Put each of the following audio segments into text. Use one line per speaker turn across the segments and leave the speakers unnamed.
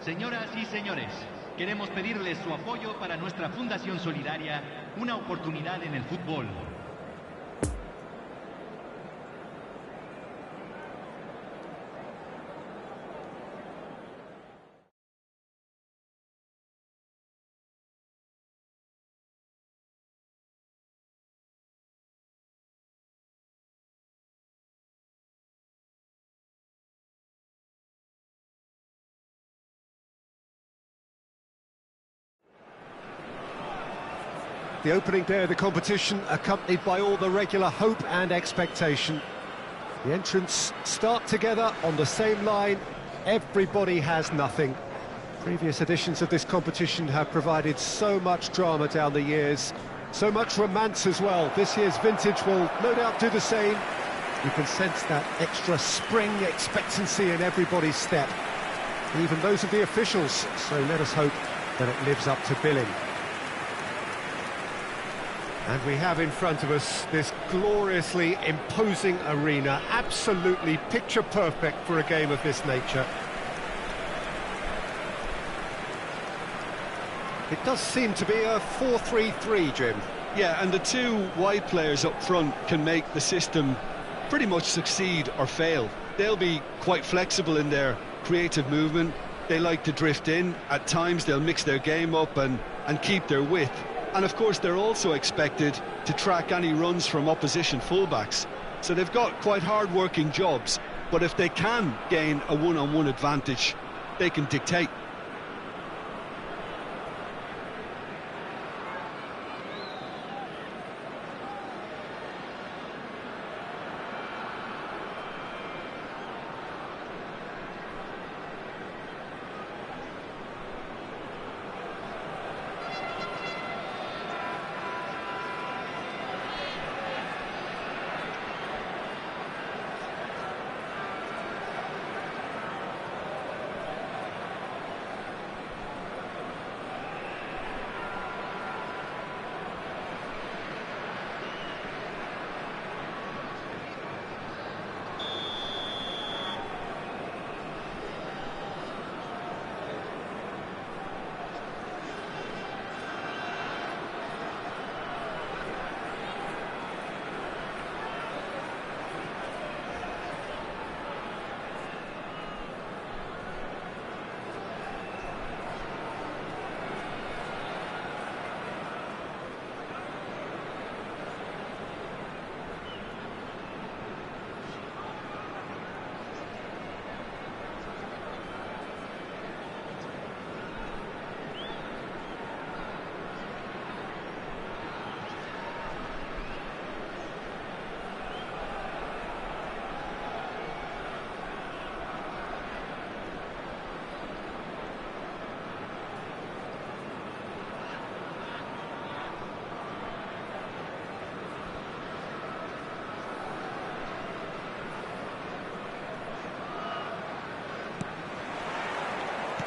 Señoras y señores, queremos pedirles su apoyo para nuestra Fundación Solidaria, una oportunidad en el fútbol.
The opening day of the competition accompanied by all the regular hope and expectation. The entrants start together on the same line. Everybody has nothing. Previous editions of this competition have provided so much drama down the years, so much romance as well. This year's vintage will no doubt do the same. You can sense that extra spring expectancy in everybody's step, even those of the officials, so let us hope that it lives up to billing. And we have in front of us this gloriously imposing arena, absolutely picture perfect for a game of this nature. It does seem to be a 4-3-3, Jim.
Yeah, and the two wide players up front can make the system pretty much succeed or fail. They'll be quite flexible in their creative movement. They like to drift in. At times they'll mix their game up and keep their width. And of course they're also expected to track any runs from opposition fullbacks. So they've got quite hard-working jobs, but if they can gain a one-on-one advantage, they can dictate.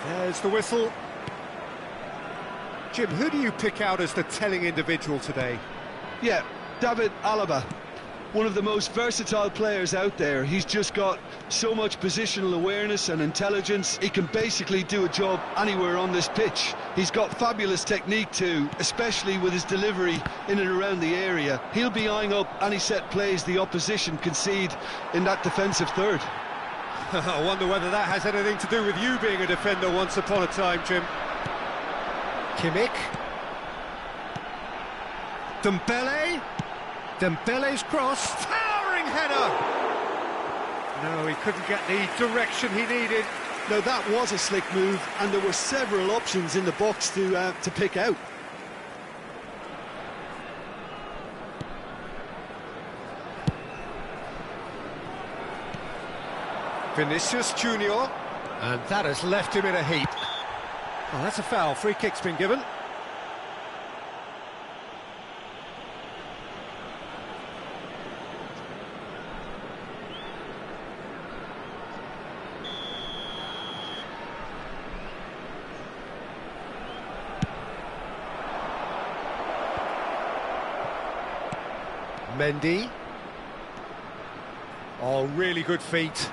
There's the whistle. Jim, who do you pick out as the telling individual today?
Yeah, David Alaba, one of the most versatile players out there. He's just got so much positional awareness and intelligence. He can basically do a job anywhere on this pitch. He's got fabulous technique too, especially with his delivery in and around the area. He'll be eyeing up any set plays the opposition concede in that defensive third.
I wonder whether that has anything to do with you being a defender once upon a time, Jim. Kimmich. Dembele. Dembele's cross. Towering header! No, he couldn't get the direction he needed.
No, that was a slick move, and there were several options in the box to pick out.
Vinicius Junior, and that has left him in a heap. Oh, that's a foul. Free kick's been given. Mendy. Oh, really good feet.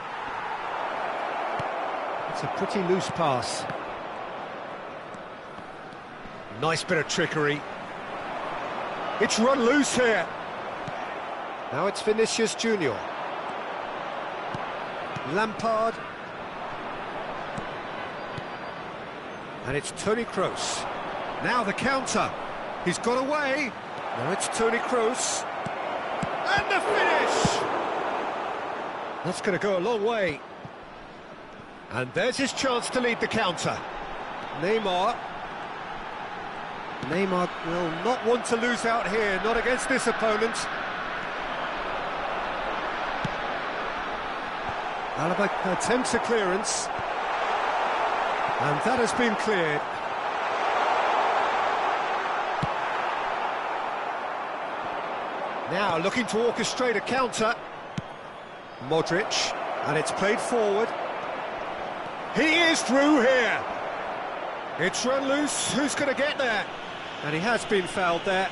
It's a pretty loose pass. Nice bit of trickery. It's run loose here. Now it's Vinicius Junior. Lampard. And it's Toni Kroos. Now the counter. He's got away. Now it's Toni Kroos. And the finish! That's going to go a long way. And there's his chance to lead the counter. Neymar. Neymar will not want to lose out here, not against this opponent. Alaba attempts a clearance. And that has been cleared. Now looking to orchestrate a counter. Modric, and it's played forward. He is through here. It's run loose. Who's going to get there? And he has been fouled there.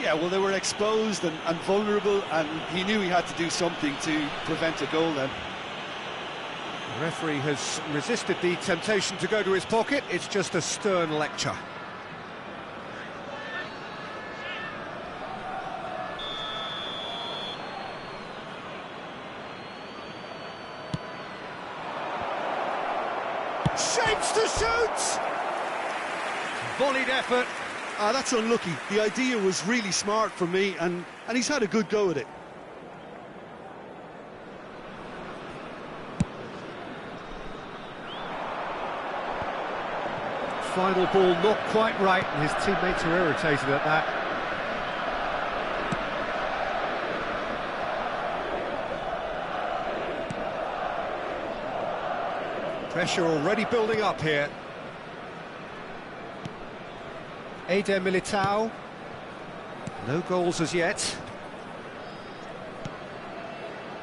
Yeah, well, they were exposed and vulnerable, and he knew he had to do something to prevent a goal then.
The referee has resisted the temptation to go to his pocket. It's just a stern lecture. Shapes to shoot! Volleyed effort.
That's unlucky. The idea was really smart for me, and he's had a good go at it.
Final ball not quite right, and his teammates are irritated at that. Pressure already building up here. Eder Militao. No goals as yet.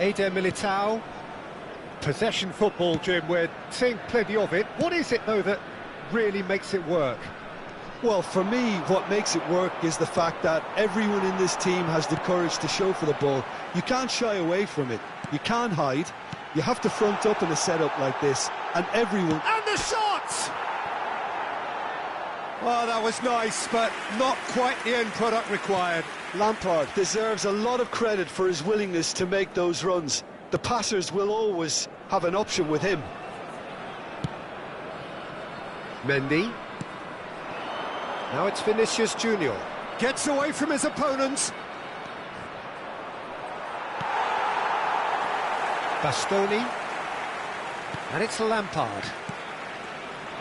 Eder Militao. Possession football, Jim, we're seeing plenty of it. What is it, though, that really makes it work?
Well, for me, what makes it work is the fact that everyone in this team has the courage to show for the ball. You can't shy away from it. You can't hide. You have to front up in a setup like this, and everyone...
And the shot! Well, that was nice, but not quite the end product required.
Lampard deserves a lot of credit for his willingness to make those runs. The passers will always have an option with him.
Mendy. Now it's Vinicius Junior. Gets away from his opponents. Bastoni. And it's Lampard.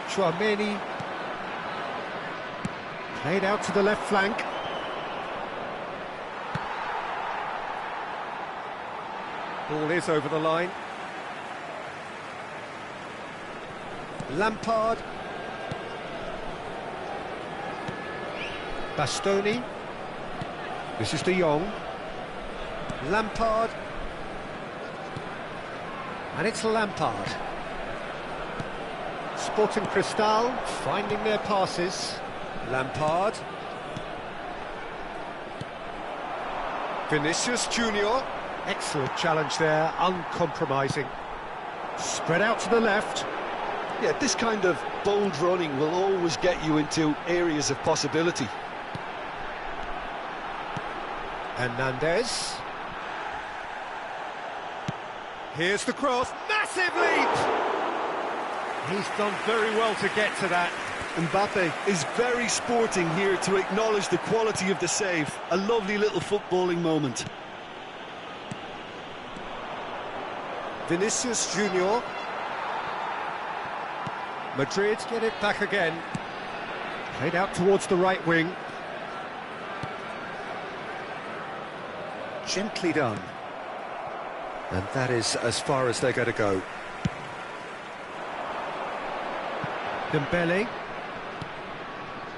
Tchouaméni. Played out to the left flank. Ball is over the line. Lampard. Bastoni. This is De Jong. Lampard. And it's Lampard. Sporting Cristal finding their passes. Lampard. Vinicius Junior. Excellent challenge there, uncompromising. Spread out to the left.
Yeah, this kind of bold running will always get you into areas of possibility.
Hernandez. Here's the cross. Massive leap! He's done very well to get to that.
Mbappe is very sporting here to acknowledge the quality of the save. A lovely little footballing moment.
Vinicius Junior. Madrid get it back again. Played out towards the right wing. Gently done. And that is as far as they're going to go. Dembele.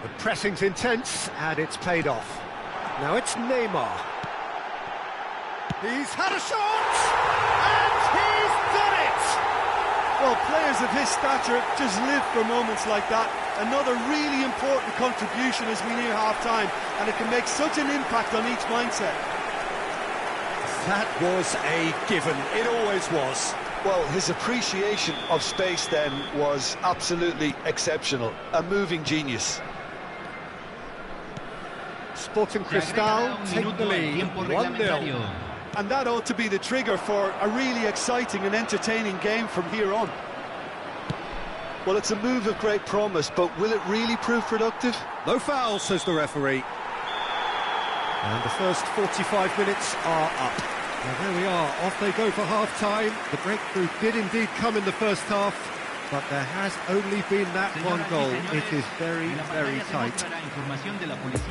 The pressing's intense, and it's paid off. Now it's Neymar. He's had a shot! And he's done it!
Well, players of his stature just live for moments like that. Another really important contribution as we near half-time, and it can make such an impact on each mindset.
That was a given. It always was.
Well, his appreciation of space then was absolutely exceptional. A moving genius.
Sporting
Se agrega
Cristal
un
take the
minuto al
lead,
tiempo
1-0.
reglamentario.
And that ought to be the trigger for a really exciting and entertaining game from here on. Well, it's a move of great promise, but will it really prove productive?
No foul, says the referee. And the first 45 minutes are up. Now there we are, off they go for half-time. The breakthrough did indeed come in the first half, but there has only been that one goal. It is very, very tight.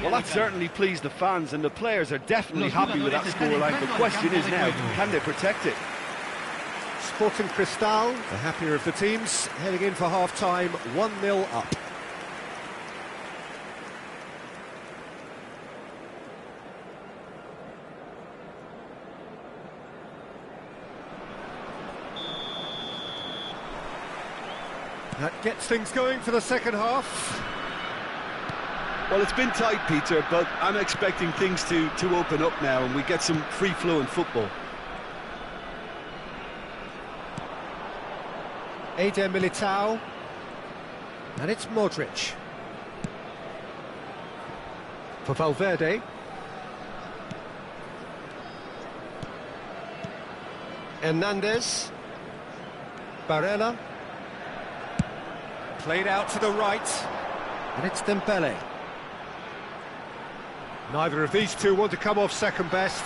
Well, that certainly pleased the fans, and the players are definitely happy with that scoreline. The question is now, can they protect it?
Sporting Cristal, the happier of the teams, heading in for half-time, 1-0 up. That gets things going for the second half.
Well, it's been tight, Peter, but I'm expecting things to open up now and we get some free-flowing football.
Eder Militao. And it's Modric. For Valverde. Hernandez. Barella. Played out to the right. And it's Dembele. Neither of these two want to come off second best.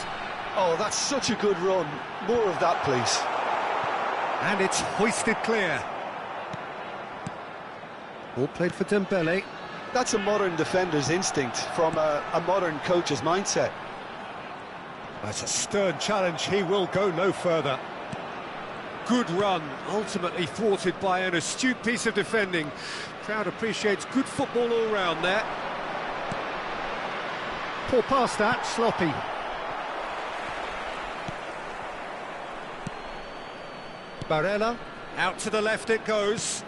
Oh, that's such a good run. More of that, please.
And it's hoisted clear. Ball played for Dembele.
That's a modern defender's instinct from a modern coach's mindset.
That's a stern challenge. He will go no further. Good run, ultimately thwarted by an astute piece of defending. Crowd appreciates good football all round there. Poor pass that, sloppy. Barella, out to the left it goes.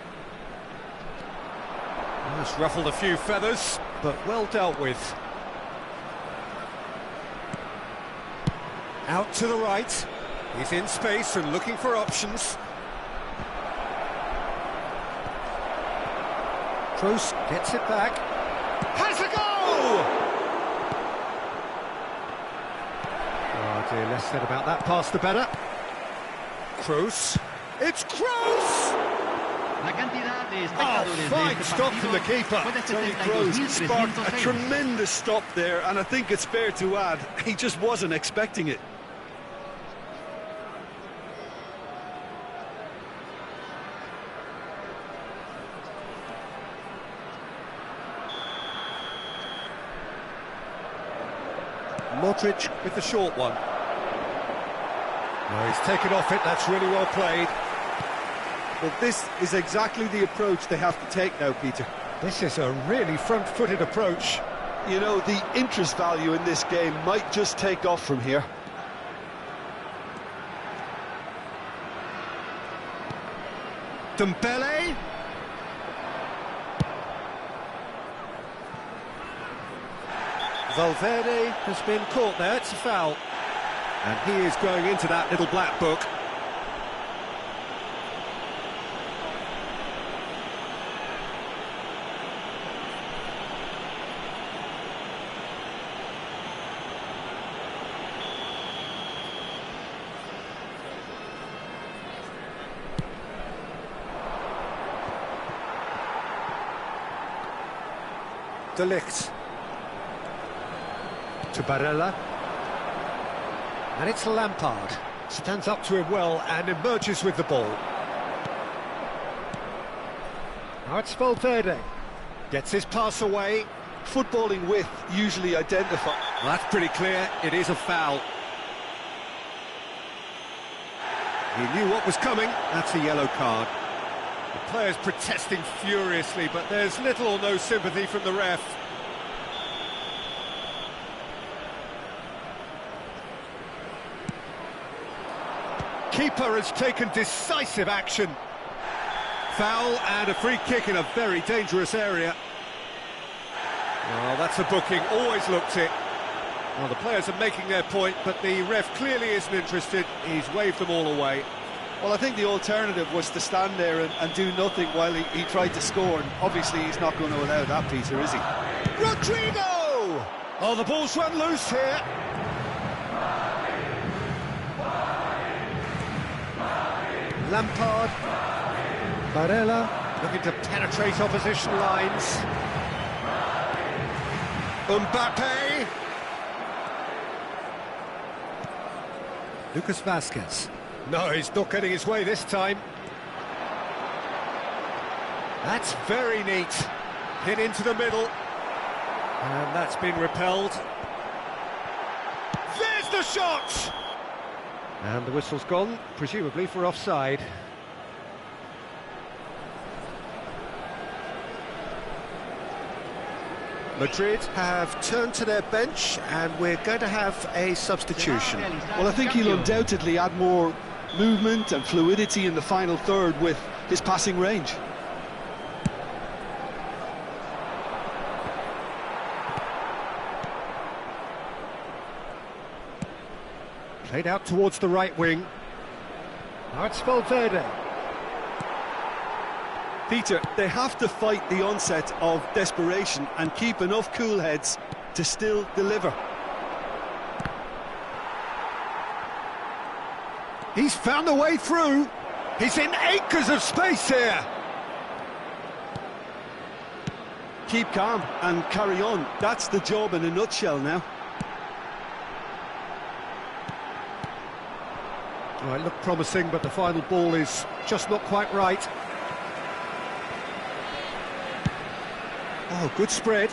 That's ruffled a few feathers, but well dealt with. Out to the right. He's in space and looking for options. Kroos gets it back. Has a goal! Oh dear, less said about that pass the better. Kroos. It's Kroos! Fine stop from the keeper.
Toni Kroos sparked a tremendous stop there, and I think it's fair to add, he just wasn't expecting it.
Modric with the short one. No, he's taken off it, that's really well played.
Well, this is exactly the approach they have to take now, Peter.
This is a really front-footed approach.
You know, the interest value in this game might just take off from here.
Dembele. Valverde has been caught there, it's a foul. And he is going into that little black book. De Ligt. To Barella. And it's Lampard. Stands up to him well and emerges with the ball. Now it's Valverde. Gets his pass away.
Footballing width usually identified.
Well, that's pretty clear. It is a foul. He knew what was coming. That's a yellow card. The players protesting furiously, but there's little or no sympathy from the ref. Keeper has taken decisive action. Foul and a free kick in a very dangerous area. Well, that's a booking, always looked it. Well, the players are making their point, but the ref clearly isn't interested. He's waved them all away.
Well, I think the alternative was to stand there and do nothing while he tried to score, and obviously he's not going to allow that, Peter, is he?
Rodrigo! Oh, the ball's run loose here. Lampard. Barella looking to penetrate opposition lines. Mbappe. Lucas Vazquez. No, he's not getting his way this time. That's very neat. Hit into the middle. And that's been repelled. There's the shot! And the whistle's gone, presumably for offside. Madrid have turned to their bench and we're going to have a substitution.
Well, I think he'll undoubtedly add more movement and fluidity in the final third with his passing range.
Played out towards the right wing. Now it's Valverde.
Peter, they have to fight the onset of desperation and keep enough cool heads to still deliver.
He's found a way through. He's in acres of space here.
Keep calm and carry on. That's the job in a nutshell now.
Oh, it looked promising, but the final ball is just not quite right. Oh, good spread.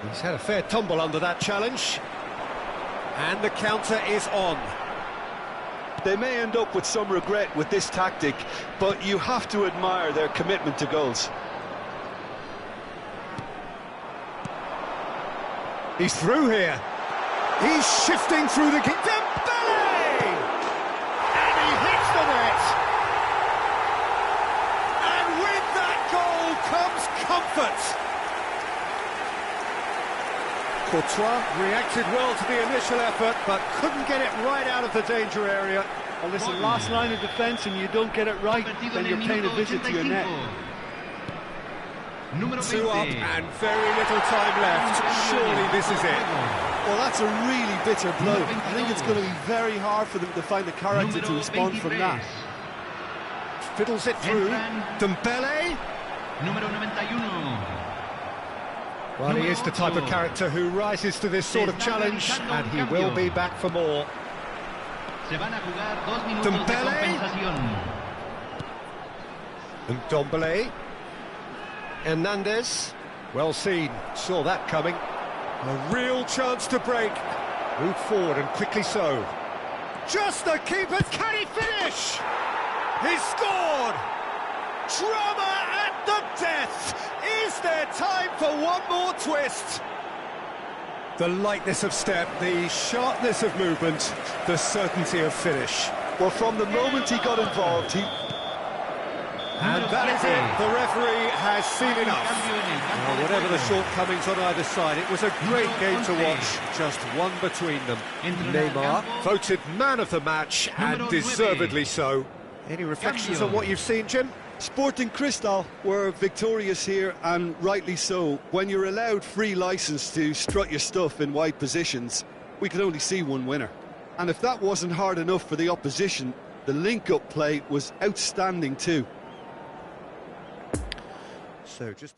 He's had a fair tumble under that challenge. And the counter is on.
They may end up with some regret with this tactic, but you have to admire their commitment to goals.
He's through here. He's shifting through the... Dembele! And he hits the net! And with that goal comes comfort! Courtois reacted well to the initial effort, but couldn't get it right out of the danger area.
Well, listen, last line of defence and you don't get it right, then you're paying a visit to your net.
2 up and very little time left. Surely this is it.
Well, that's a really bitter blow. I think it's going to be very hard for them to find the character to respond from that.
Fiddles it through. Dembele.
Número 91.
Well, he is the type of character who rises to this sort of challenge, and he will be back for more. Dembele. And Ndombele. Hernandez. Well seen. Saw that coming. A real chance to break. Move forward and quickly so. Just the keeper. Can he finish? He scored! Drama at the death! Is there time for one more twist? The lightness of step, the sharpness of movement, the certainty of finish.
Well, from the moment he got involved, he...
And that is it. The referee has seen enough. Well, whatever the shortcomings on either side, it was a great game to watch. Just one between them. Neymar voted man of the match, and deservedly so. Any reflections on what you've seen, Jim?
Sporting Cristal were victorious here, and rightly so. When you're allowed free licence to strut your stuff in wide positions, we could only see one winner. And if that wasn't hard enough for the opposition, the link-up play was outstanding too.
So just...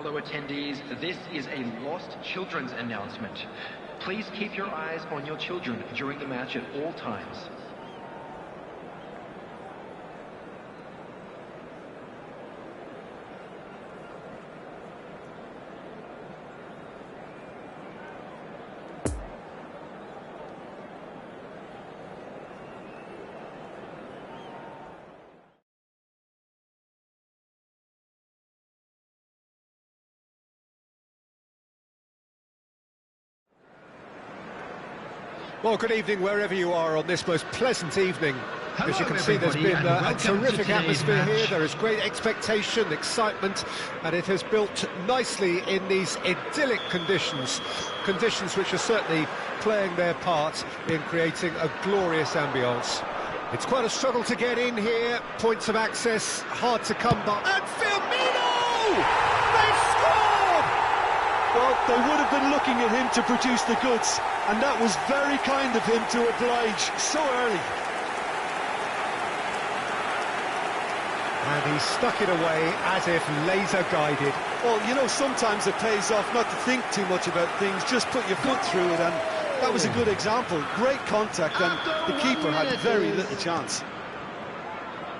fellow attendees, this is a lost children's announcement. Please keep your eyes on your children during the match at all times.
Well, good evening wherever you are on this most pleasant evening.
Hello,
As you can see, there's
everybody,
been
and
a
welcome to
terrific
today's
atmosphere
match.
here. There is great expectation, excitement, and it has built nicely in these idyllic conditions. Conditions which are certainly playing their part in creating a glorious ambience. It's quite a struggle to get in here. Points of access hard to come by. And Firmino! They've scored!
Well, they would have been looking at him to produce the goods, and that was very kind of him to oblige so early.
And he stuck it away as if laser-guided.
Well, you know, sometimes it pays off not to think too much about things, just put your foot through it, and that was a good example. Great contact, and the keeper had very little chance.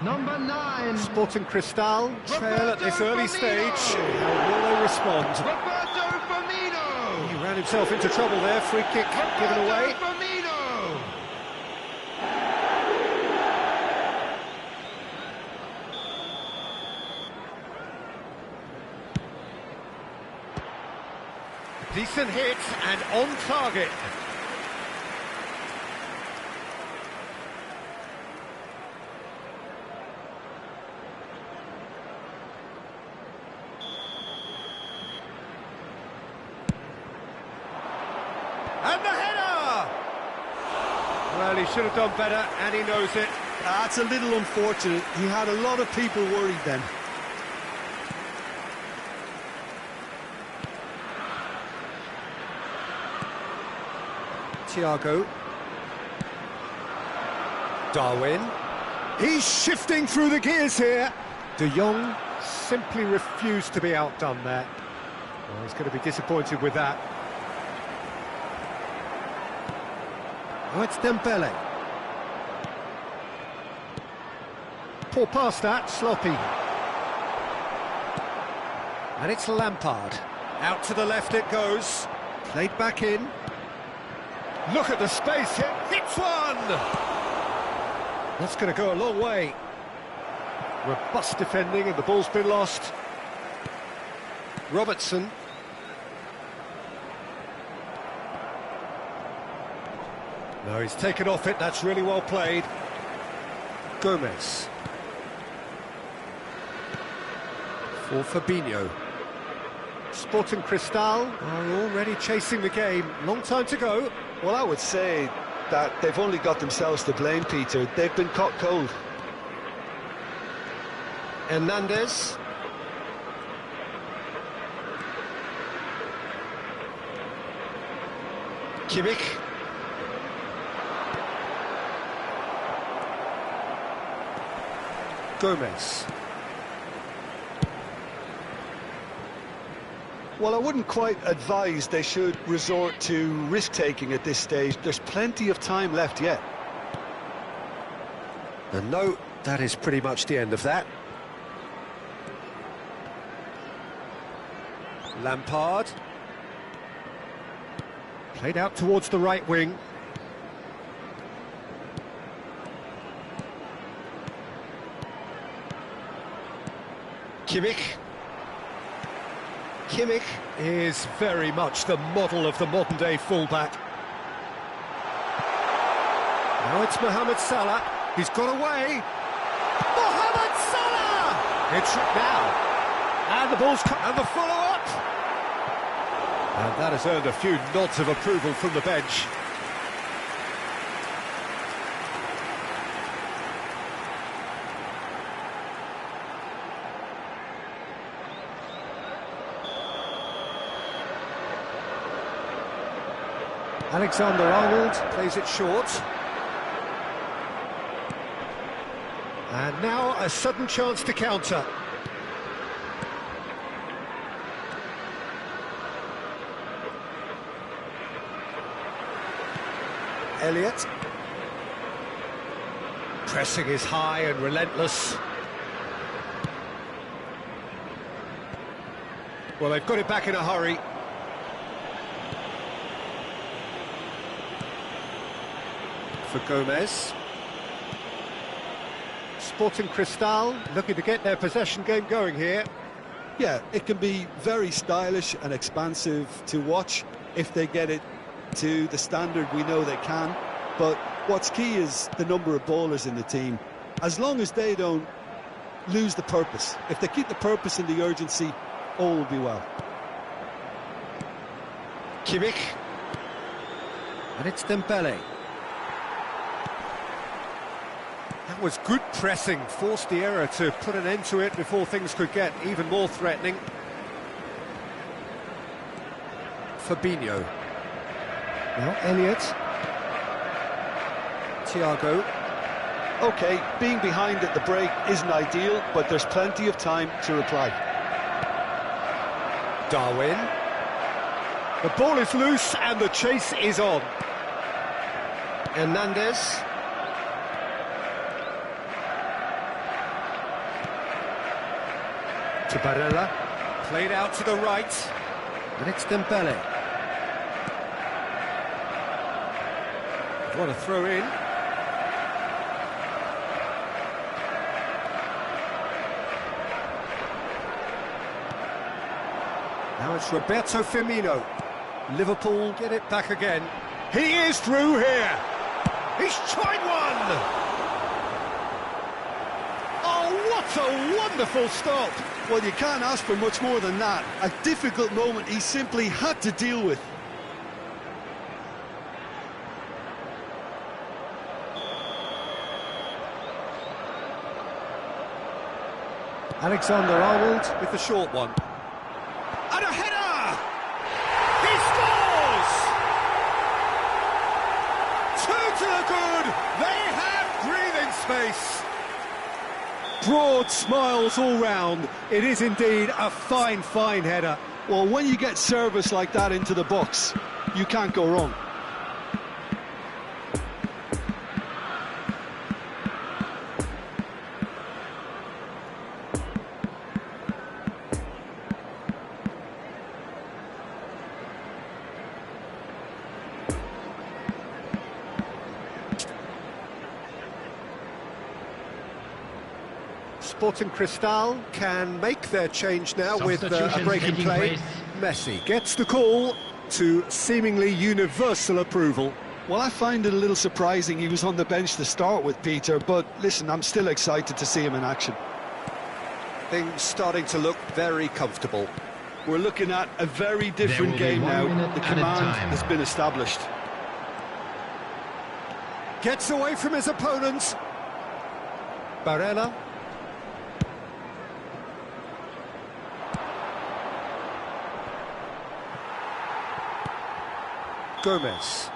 Number 9.
Sporting Cristal trail at this early stage. How will they respond?
Roberto Firmino.
He ran himself into trouble there. Free kick given away.
Firmino.
Decent hit and on target. And the header! Well, he should have done better, and he knows it.
That's a little unfortunate. He had a lot of people worried then.
Thiago. Darwin. He's shifting through the gears here. De Jong simply refused to be outdone there. Well, he's going to be disappointed with that. Oh, it's Dembele. Poor pass that, sloppy. And it's Lampard. Out to the left it goes. Played back in. Look at the space here. Hits one! That's going to go a long way. Robust defending and the ball's been lost. Robertson. No, he's taken off it. That's really well played. Gomez. For Fabinho. Sporting Cristal are already chasing the game. Long time to go.
Well, I would say that they've only got themselves to blame, Peter. They've been caught cold.
Hernandez. Kimmich. Gomez.
Well, I wouldn't quite advise they should resort to risk-taking at this stage. There's plenty of time left yet.
And no, that is pretty much the end of that. Lampard. Played out towards the right wing. Kimmich. Kimmich is very much the model of the modern-day fullback. Now it's Mohamed Salah. He's got away. Mohamed Salah! It's now. And the ball's cut. And the follow-up. And that has earned a few nods of approval from the bench. Alexander-Arnold plays it short. And now a sudden chance to counter. Elliott. Pressing is high and relentless. Well, they've got it back in a hurry. For Gomez. Sporting Cristal looking to get their possession game going here.
Yeah, it can be very stylish and expansive to watch if they get it to the standard we know they can. But what's key is the number of ballers in the team. As long as they don't lose the purpose, if they keep the purpose and the urgency, all will be well.
Kimmich. And it's Dembele. That was good pressing, forced the error to put an end to it before things could get even more threatening. Fabinho. Now Elliott. Thiago.
OK, being behind at the break isn't ideal, but there's plenty of time to reply.
Darwin. The ball is loose and the chase is on. Hernandez. To Barella. Played out to the right. And it's Dembele. What a throw in. Now it's Roberto Firmino. Liverpool get it back again. He is through here. He's tried one. Oh, what a wonderful stop.
Well, you can't ask for much more than that. A difficult moment he simply had to deal with.
Alexander-Arnold with the short one. And a header! He scores! 2 to the good! They have breathing space! Broad smiles all round. It is indeed a fine, fine header.
Well, when you get service like that into the box, you can't go wrong.
Sporting Cristal can make their change now with a break in play. Messi gets the call to seemingly universal approval.
Well, I find it a little surprising he was on the bench to start with, Peter, but listen, I'm still excited to see him in action.
Things starting to look very comfortable.
We're looking at a very different game now. The command has been established.
Gets away from his opponents. Barella. Gomez.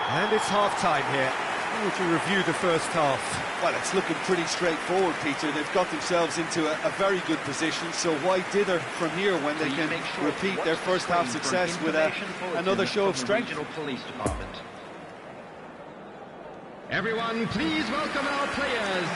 And it's half-time here. How would you review the first half?
Well, it's looking pretty straightforward, Peter. They've got themselves into a very good position, so why dither from here when they can repeat their first half success with another show of strength?
Police Department.
Everyone, please welcome our players.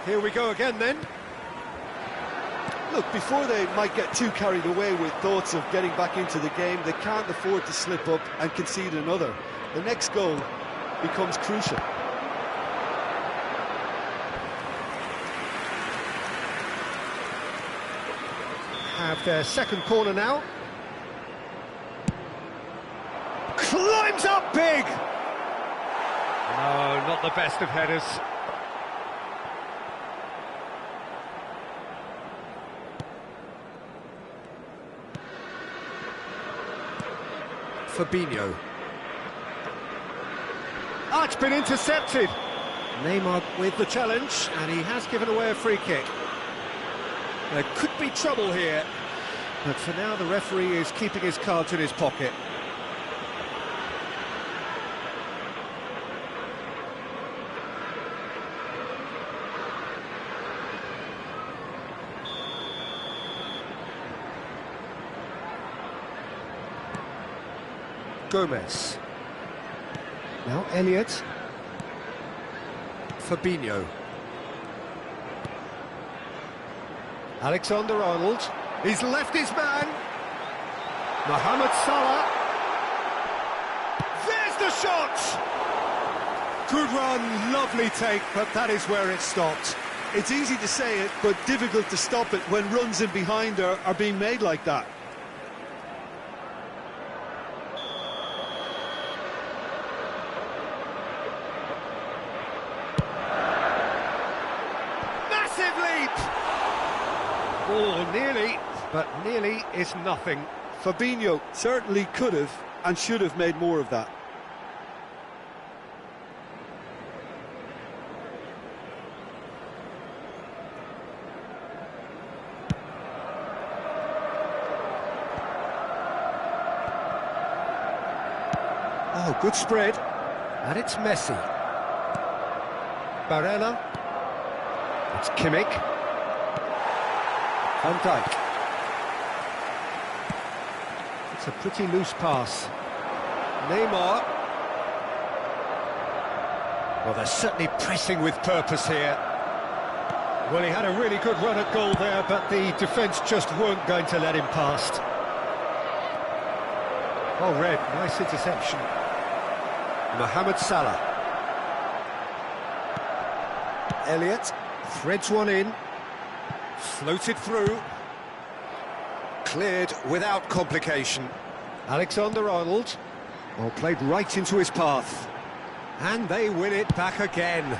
Here we go again then.
Look, before they might get too carried away with thoughts of getting back into the game, they can't afford to slip up and concede another. The next goal becomes crucial.
Have their second corner now. Climbs up big! No, not the best of headers. Fabinho. Ah, it's been intercepted. Neymar with the challenge, and he has given away a free kick. There could be trouble here. But for now, the referee is keeping his cards in his pocket. Gomez. Now Elliott. Fabinho. Alexander-Arnold. He's left his man. Mohamed Salah. There's the shot! Good run, lovely take, but that is where it stopped.
It's easy to say it, but difficult to stop it when runs in behind are being made like that.
Massive leap! Oh, nearly, but nearly is nothing.
Fabinho certainly could have and should have made more of that.
Oh, good spread. And it's Messi. Barella. It's Kimmich. Van Dijk. It's a pretty loose pass. Neymar. Well, they're certainly pressing with purpose here. Well, he had a really good run at goal there, but the defence just weren't going to let him past. Oh, red, nice interception. Mohamed Salah. Elliott threads one in. Floated through. Cleared without complication. Alexander-Arnold. Well, played right into his path. And they win it back again.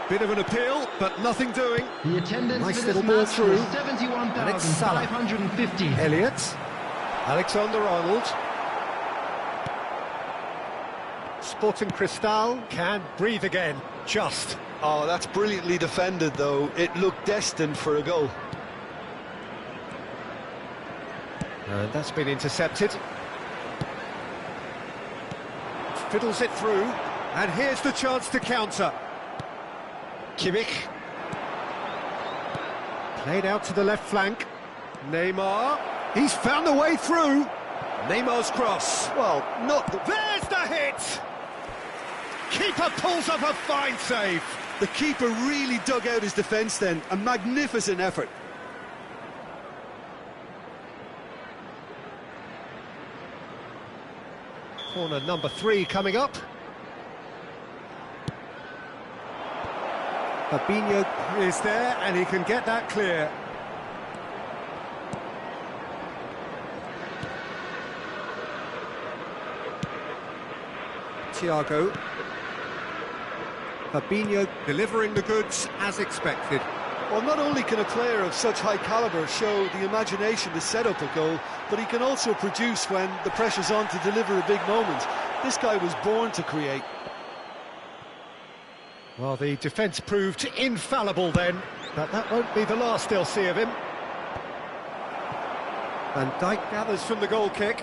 Bit of an appeal, but nothing doing.
The attendance
Nice
for
little
this
ball
match
through.
was
And it's Salah.
71,550.
Elliott. Alexander-Arnold. Sporting Cristal can breathe again, just.
Oh, that's brilliantly defended, though. It looked destined for a goal.
And that's been intercepted. Fiddles it through, and here's the chance to counter. Kimmich. Played out to the left flank. Neymar. He's found a way through. Neymar's cross.
Well, not the...
There's the hit! Keeper pulls up a fine save.
The keeper really dug out his defence then. A magnificent effort.
Corner number 3 coming up. Fabinho is there, and he can get that clear. Thiago. Fabinho delivering the goods as expected.
Well, not only can a player of such high calibre show the imagination to set up a goal, but he can also produce when the pressure's on to deliver a big moment. This guy was born to create.
Well, the defence proved infallible then, but that won't be the last they'll see of him. Van Dijk gathers from the goal kick.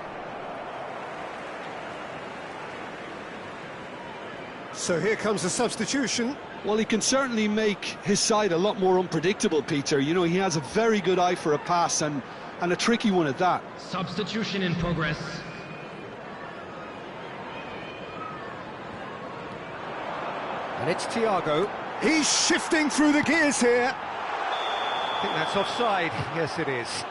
So here comes the substitution.
Well, he can certainly make his side a lot more unpredictable, Peter. You know, he has a very good eye for a pass and a tricky one at that.
Substitution in progress.
And it's Thiago. He's shifting through the gears here. I think that's offside. Yes, it is.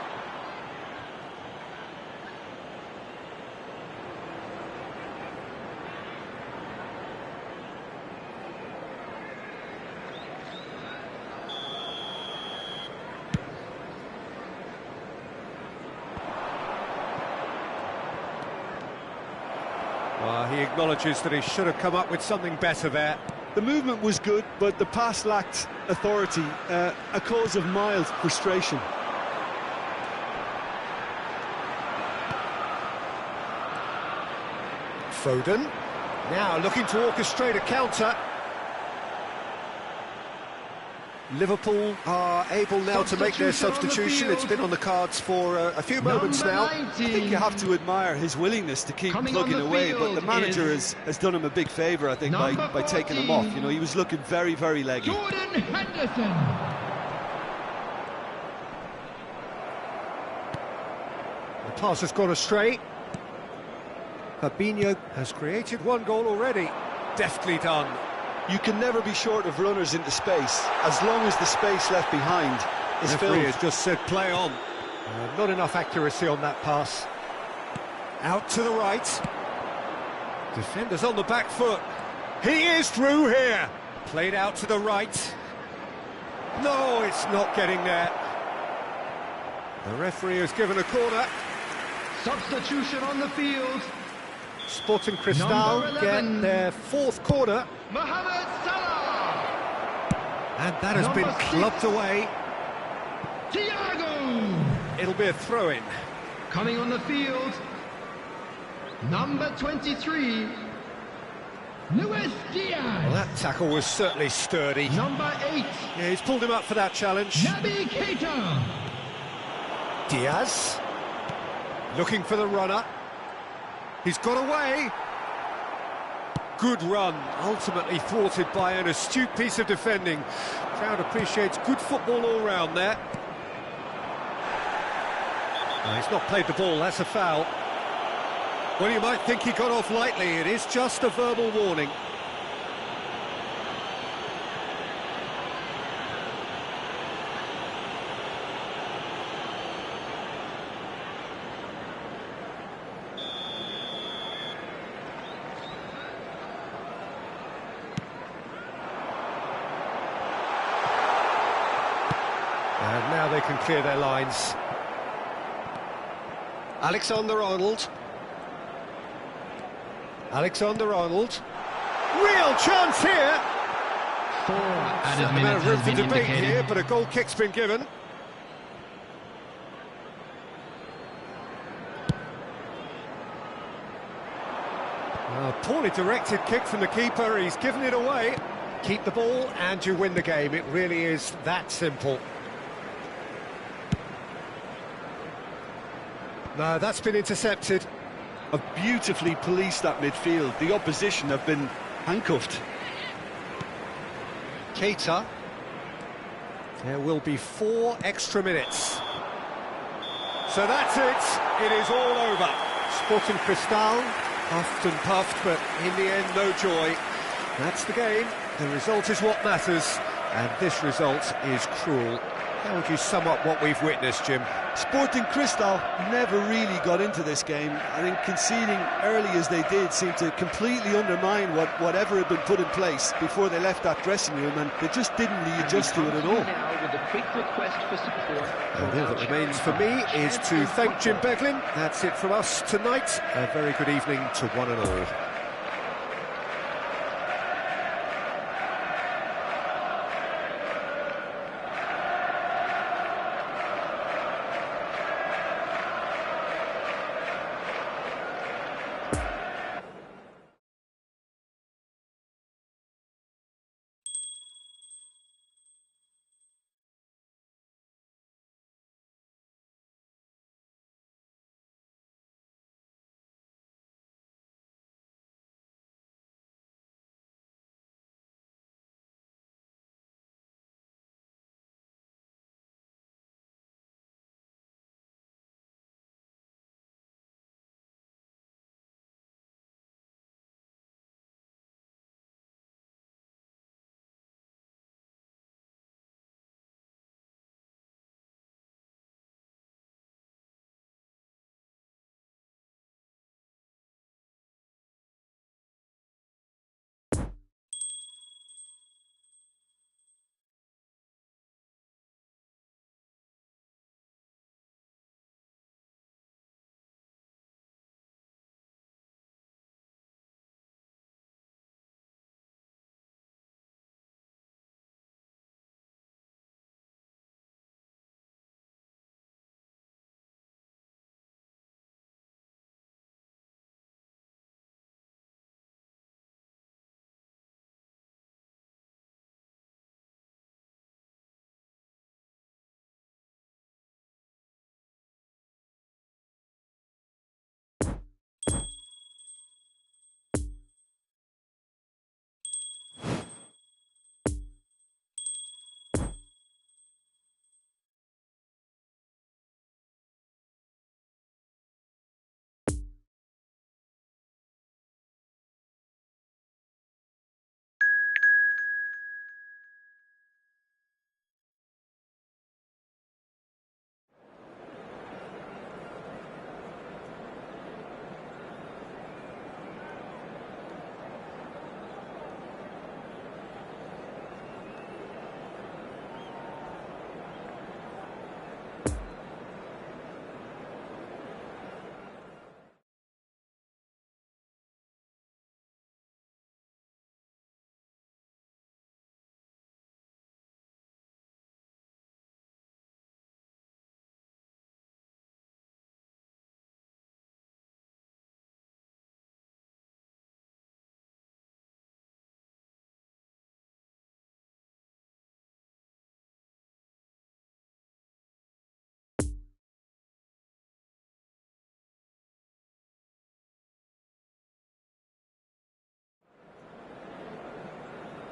He acknowledges that he should have come up with something better there.
The movement was good, but the pass lacked authority, a cause of mild frustration.
Foden, now looking to orchestrate a counter. Liverpool are able now to make their substitution. It's been on the cards for a few moments now.
I think you have to admire his willingness to keep plugging away, but the manager has done him a big favour, I think, by taking him off. You know, he was looking very, very leggy.
Jordan Henderson.
The pass has gone astray. Fabinho has created one goal already. Deftly done.
You can never be short of runners into space, as long as the space left behind is
The
filled.
referee has just said play on. Not enough accuracy on that pass. Out to the right. Defenders on the back foot. He is through here. Played out to the right. No, it's not getting there. The referee has given a corner.
Substitution on the field.
Sporting Cristal
Number
get
11.
their fourth corner.
Mohamed Salah.
And that has
Number
been
6.
clubbed away.
Thiago.
It'll be a throw-in.
Coming on the field. Number 23. Luis Diaz.
Well, that tackle was certainly sturdy.
Number 8.
Yeah, he's pulled him up for that challenge.
Naby Keita.
Diaz. Looking for the runner. He's got away. Good run, ultimately thwarted by an astute piece of defending. Crowd appreciates good football all round there. He's not played the ball, that's a foul. Well, you might think he got off lightly. It is just a verbal warning. And now they can clear their lines. Alexander-Arnold. Alexander-Arnold. Real chance here!
Added
A
minutes
amount of room
has
for
been
debate
indicated.
here, but a goal kick's been given. A poorly directed kick from the keeper, he's given it away. Keep the ball and you win the game, it really is that simple. No, that's been intercepted.
Have beautifully policed that midfield. The opposition have been handcuffed.
Keita. There will be 4 extra minutes. So that's it. It is all over. Sporting Cristal, puffed and puffed, but in the end, no joy. That's the game. The result is what matters, and this result is cruel. How would you sum up what we've witnessed, Jim?
Sporting Cristal never really got into this game. I think conceding early as they did seemed to completely undermine whatever had been put in place before they left that dressing room, and they just didn't readjust to it at all.
Now with a quick request for support.
And all that remains for me is to thank Jim Beglin. That's it from us tonight. A very good evening to one and all.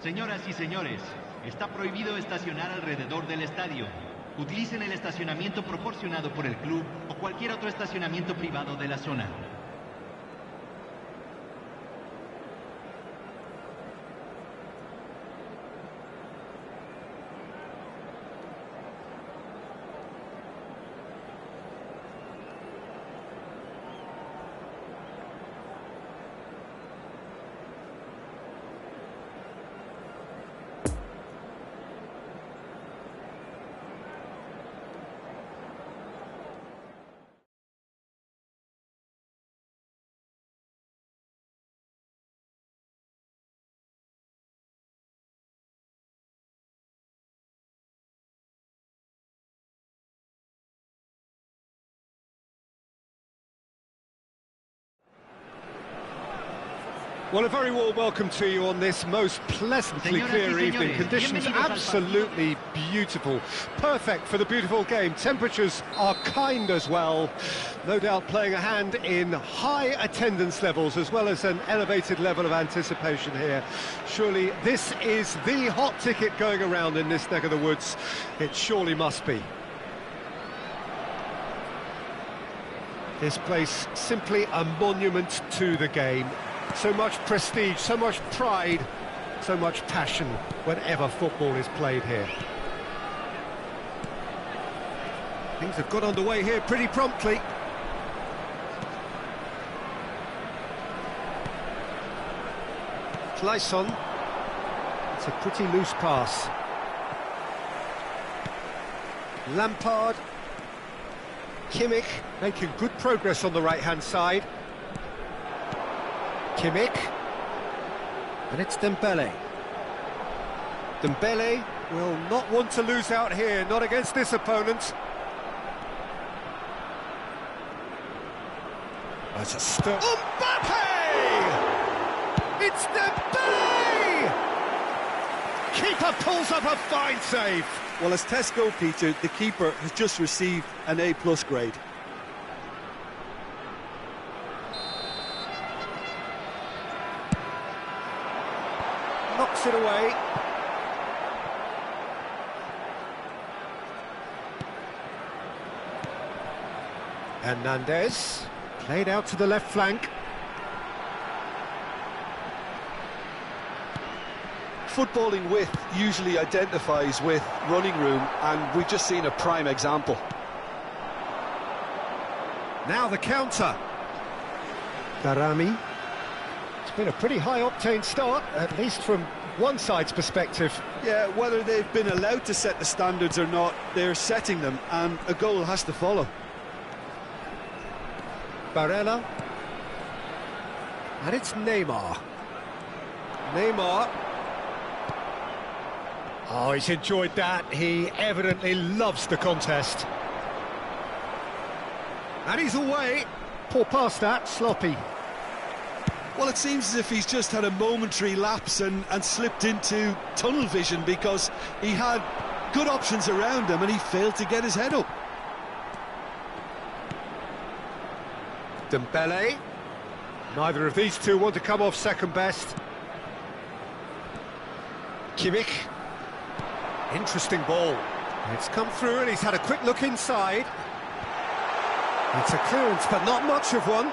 Señoras y señores, está prohibido estacionar alrededor del estadio. Utilicen el estacionamiento proporcionado por el club o cualquier otro estacionamiento privado de la zona.
Well, a very warm welcome to you on this most pleasantly clear evening. Conditions absolutely beautiful. Perfect for the beautiful game. Temperatures are kind as well. No doubt playing a hand in high attendance levels as well as an elevated level of anticipation here. Surely this is the hot ticket going around in this neck of the woods. It surely must be. This place simply a monument to the game. So much prestige, so much pride, so much passion whenever football is played here. Things have got underway here pretty promptly. Clayson. It's a pretty loose pass. Lampard. Kimmich making good progress on the right-hand side. Kimmich, and it's Dembele. Dembele will not want to lose out here, not against this opponent. That's a stop. Mbappe! It's Dembele! Keeper pulls up a fine save.
Well, as Tesco, Peter, the keeper has just received an A+ grade.
Knocks it away. Hernandez played out to the left flank.
Footballing width usually identifies with running room, and we've just seen a prime example.
Now the counter. Darami. It's been a pretty high-octane start, at least from one side's perspective.
Yeah, whether they've been allowed to set the standards or not, they're setting them, and a goal has to follow.
Barella. And it's Neymar. Neymar. Oh, he's enjoyed that. He evidently loves the contest. And he's away. Poor pass that, sloppy.
Well, it seems as if he's just had a momentary lapse and slipped into tunnel vision, because he had good options around him and he failed to get his head up.
Dembele. Neither of these two want to come off second best. Kimmich. Interesting ball. It's come through and he's had a quick look inside. It's a clearance, but not much of one.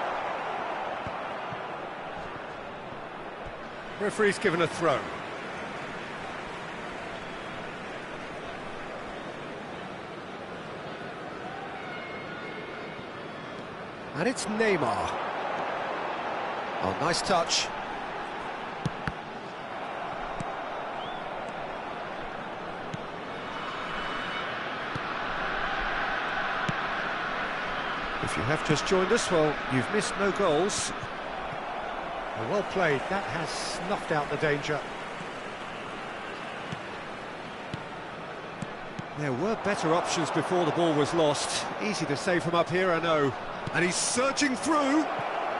Referee's given a throw. And it's Neymar. Oh, nice touch. If you have just joined us, well, you've missed no goals. Well played, that has snuffed out the danger. There were better options before the ball was lost. Easy to save from up here, I know. And he's surging through.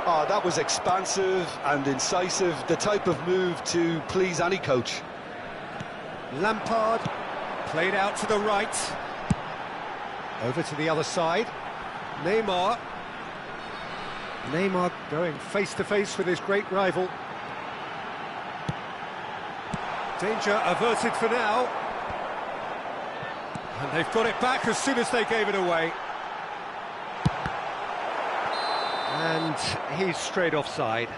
Oh, that was expansive and incisive, the type of move to please any coach.
Lampard, played out to the right. Over to the other side. Neymar. Neymar going face-to-face with his great rival. Danger averted for now. And they've got it back as soon as they gave it away. And he's straight offside.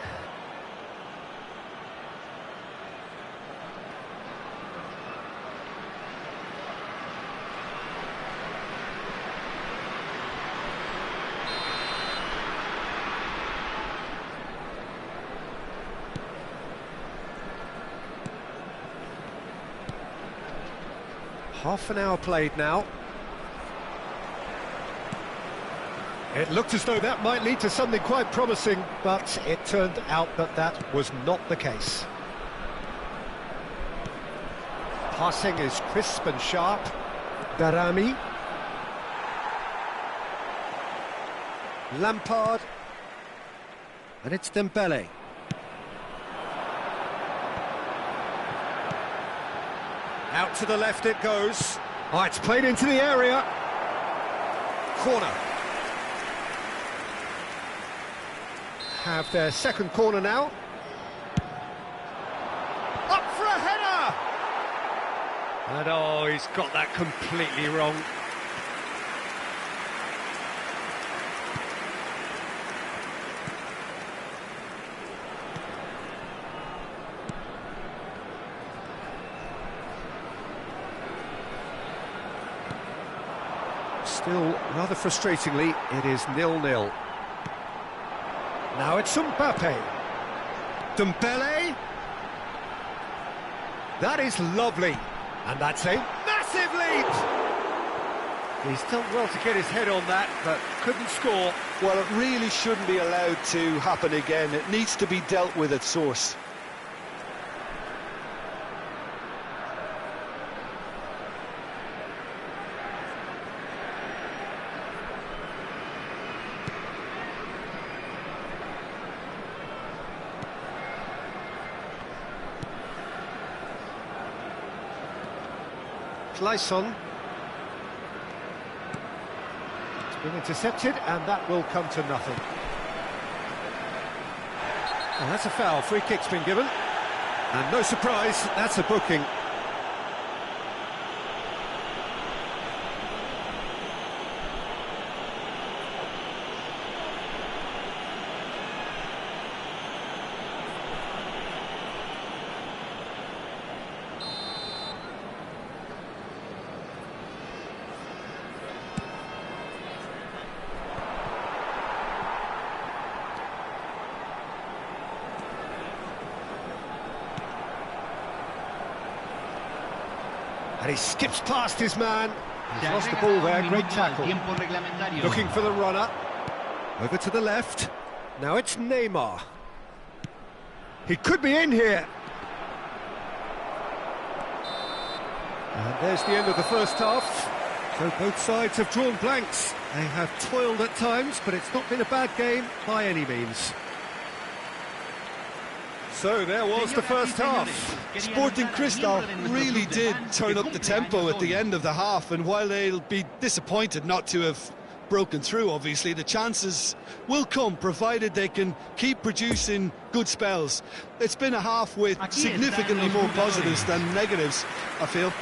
Half an hour played now. It looked as though that might lead to something quite promising, but it turned out that that was not the case. Passing is crisp and sharp. Darami. Lampard. And it's Dembele. Out to the left it goes. Oh, it's played into the area. Corner. Have their second corner now. Up for a header! And oh, he's got that completely wrong. Still, rather frustratingly, it is 0-0. Now it's Mbappe. Dembele. That is lovely. And that's a massive lead! He's done well to get his head on that, but couldn't score.
Well, it really shouldn't be allowed to happen again. It needs to be dealt with at source.
Clayson. It's been intercepted, and that will come to nothing. And that's a foul. Free kick's been given. And no surprise, that's a booking. And he skips past his man. He's lost the ball there, great tackle. Looking for the runner. Over to the left. Now it's Neymar. He could be in here. And there's the end of the first half. So both sides have drawn blanks. They have toiled at times, but it's not been a bad game by any means. So there was the first half.
Sporting Cristal really did turn up the tempo at the end of the half, and while they'll be disappointed not to have broken through, obviously, the chances will come, provided they can keep producing good spells. It's been a half with significantly more positives than negatives, I feel.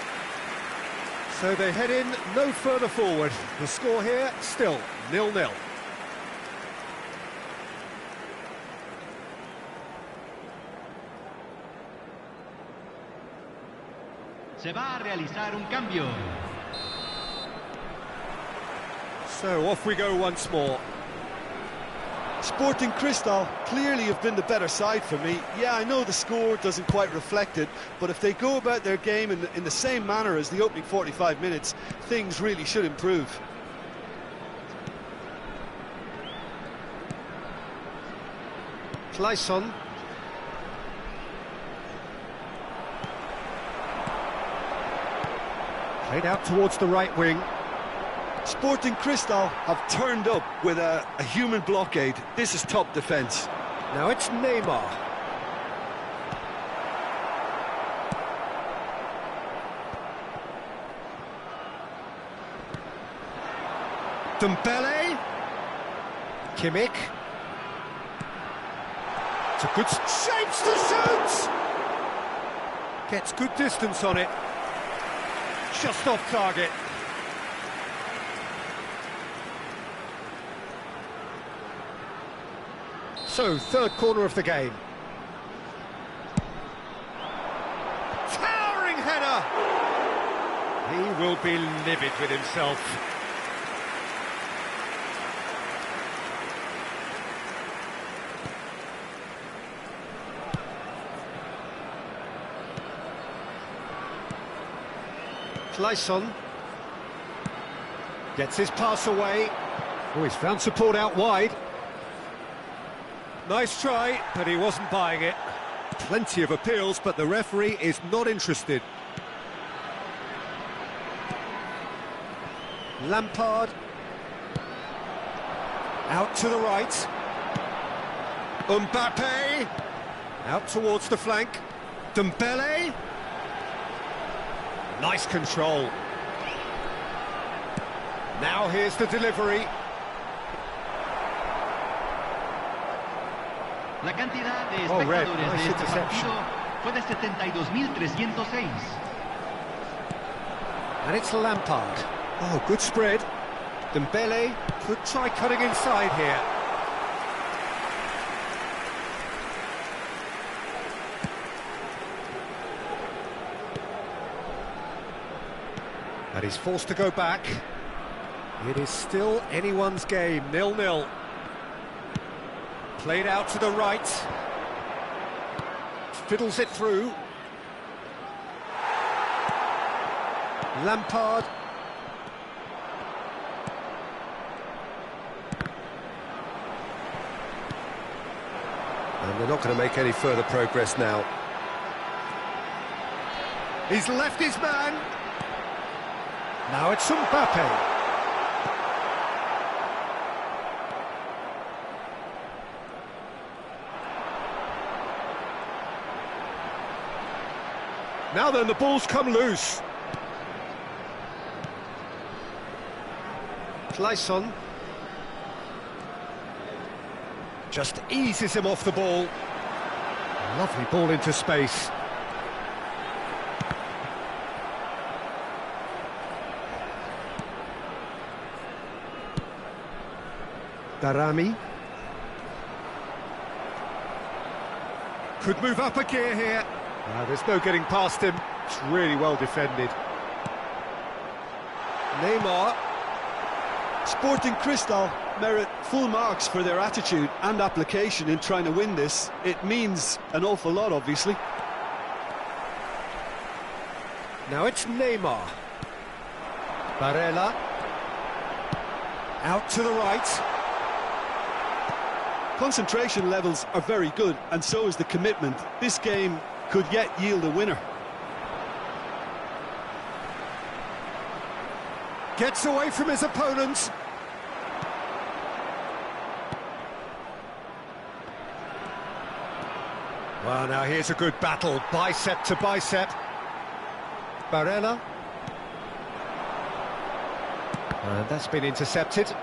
So they head in no further forward. The score here, still 0-0.
Se va a realizar un cambio.
So off we go once more.
Sporting Cristal clearly have been the better side for me. Yeah, I know the score doesn't quite reflect it, but if they go about their game in the same manner as the opening 45 minutes, things really should improve.
Clayson. Played out towards the right wing.
Sporting Cristal have turned up with a human blockade. This is top defence.
Now it's Neymar. Dembele. Kimmich. It's a good shapes to shoot. Gets good distance on it. Just off target. So, third corner of the game. Towering header! He will be livid with himself. Clayson gets his pass away. Oh, he's found support out wide. Nice try, but he wasn't buying it. Plenty of appeals, but the referee is not interested. Lampard. Out to the right. Mbappe. Out towards the flank. Dembele. Nice control. Now here's the delivery.
La cantidad de espectadores de este partido fue de 72.306.
And it's Lampard. Oh, good spread. Dembele could try cutting inside here. And he's forced to go back. It is still anyone's game, 0-0. Played out to the right. Fiddles it through. Lampard. And they're not going to make any further progress now. He's left his man. Now it's Mbappe. Now then, the ball's come loose. Clayson just eases him off the ball. Lovely ball into space. Darami. Could move up a gear here. There's no getting past him. It's really well defended. Neymar.
Sporting Cristal merit full marks for their attitude and application in trying to win this. It means an awful lot, obviously.
Now it's Neymar. Barella. Out to the right.
Concentration levels are very good, and so is the commitment. This game could yet yield a winner.
Gets away from his opponents. Well, now here's a good battle, bicep to bicep. Barella. And that's been intercepted.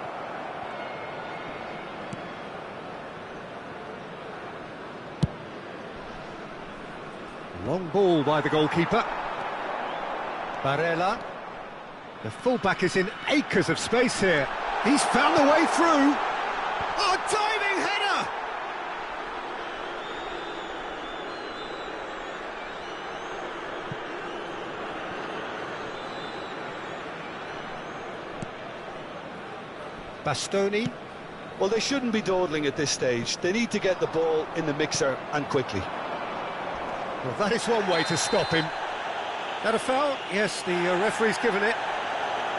Long ball by the goalkeeper. Barella. The fullback is in acres of space here. He's found the way through. Oh, diving header! Bastoni.
Well, they shouldn't be dawdling at this stage. They need to get the ball in the mixer, and quickly.
Well, that is one way to stop him. That a foul? Yes, the referee's given it.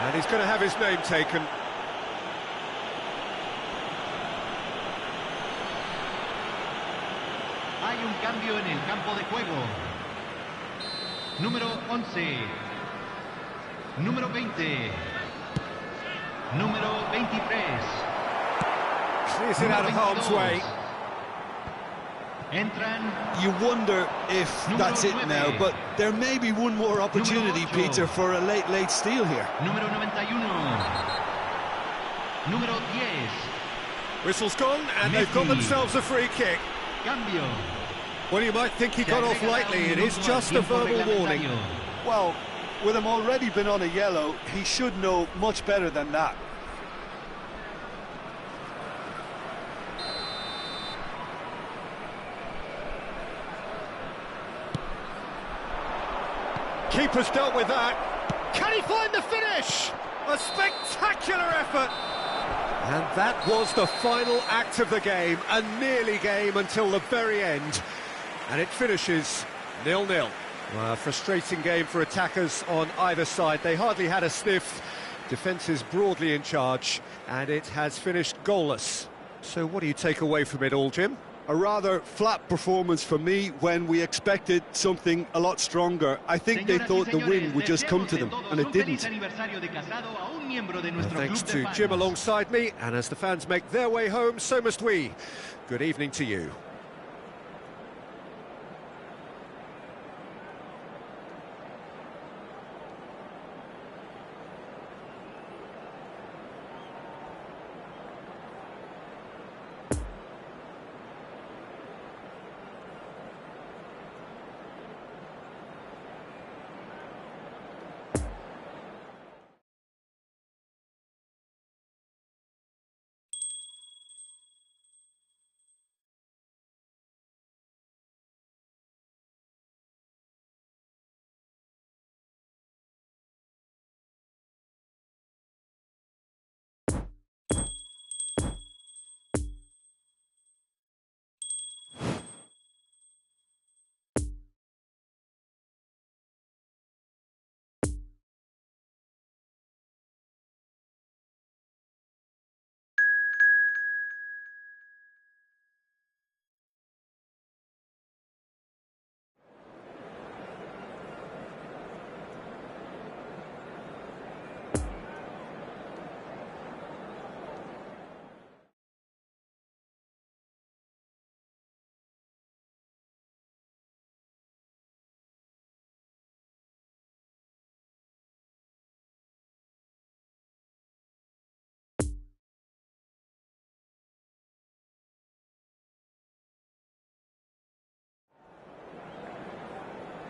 And he's going to have his name taken.
Hay un cambio en el campo de juego. Número 11. Número 20. Número 23.
Clears it out of harm's way.
Entran.
You wonder if that's it now, but there may be one more opportunity, Peter, for a late steal here.
Número 91. Número 10.
Whistle's gone, and they've got themselves a free kick.
Cambio.
Well, you might think he got off lightly. It is just a verbal warning.
Well, with him already been on a yellow, he should know much better than that.
Keeper's dealt with that. Can he find the finish? A spectacular effort. And that was the final act of the game, a nearly game until the very end. And it finishes 0-0. A frustrating game for attackers on either side. They hardly had a sniff. Defence is broadly in charge, and it has finished goalless. So what do you take away from it all, Jim?
A rather flat performance for me when we expected something a lot stronger. I think they thought the win would just come to them, and it didn't.
Thanks to Jim alongside me, and as the fans make their way home, so must we. Good evening to you.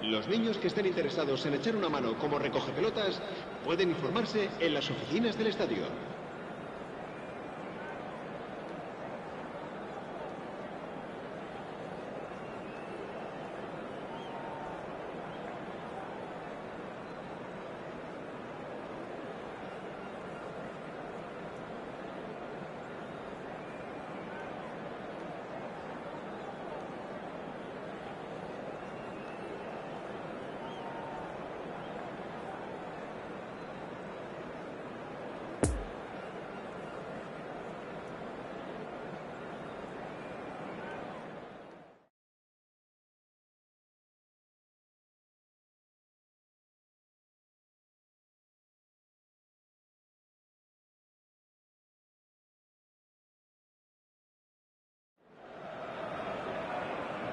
Los niños que estén interesados en echar una mano como recogepelotas pueden informarse en las oficinas del estadio.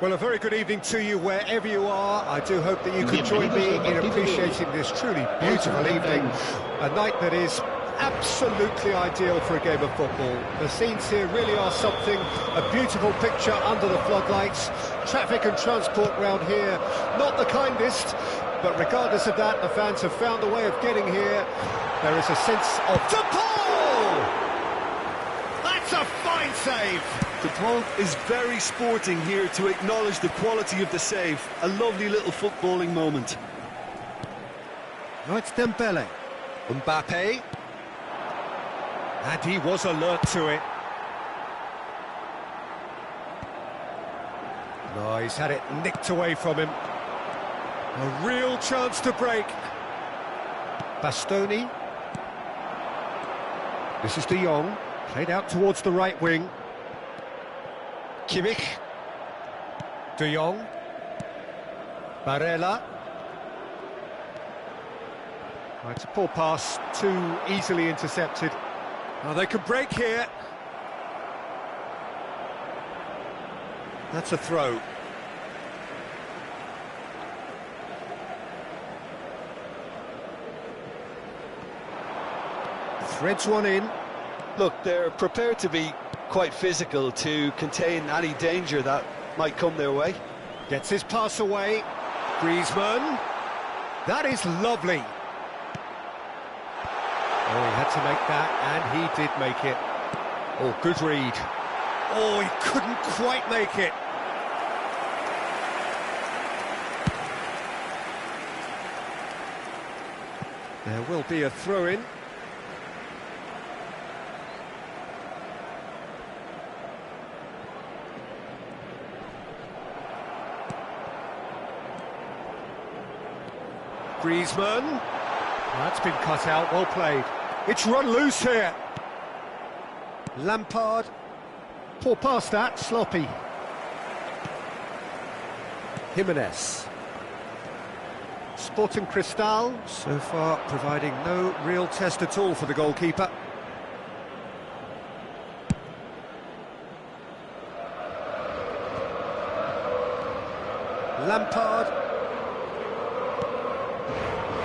Well, a very good evening to you wherever you are. I do hope that you can join me in appreciating this truly beautiful evening. A night that is absolutely ideal for a game of football. The scenes here really are something. A beautiful picture under the floodlights. Traffic and transport round here, not the kindest. But regardless of that, the fans have found a way of getting here. There is a sense of... DePaul! That's a fine save!
DePaul is very sporting here to acknowledge the quality of the save. A lovely little footballing moment.
Now it's Dembele. Mbappe. And he was alert to it. No, he's had it nicked away from him. A real chance to break. Bastoni. This is De Jong. Played out towards the right wing. Kimmich. De Jong. Barella. Oh, it's a poor pass, too easily intercepted. Oh, they could break here. That's a throw. Threads one in.
Look, they're prepared to be quite physical to contain any danger that might come their way.
Gets his pass away. Griezmann. That is lovely. Oh, he had to make that, and he did make it. Oh, good read. Oh, he couldn't quite make it. There will be a throw-in. Griezmann. That's been cut out, well played. It's run loose here. Lampard. Poor pass that, sloppy. Jimenez. Sporting Cristal, so far providing no real test at all for the goalkeeper. Lampard.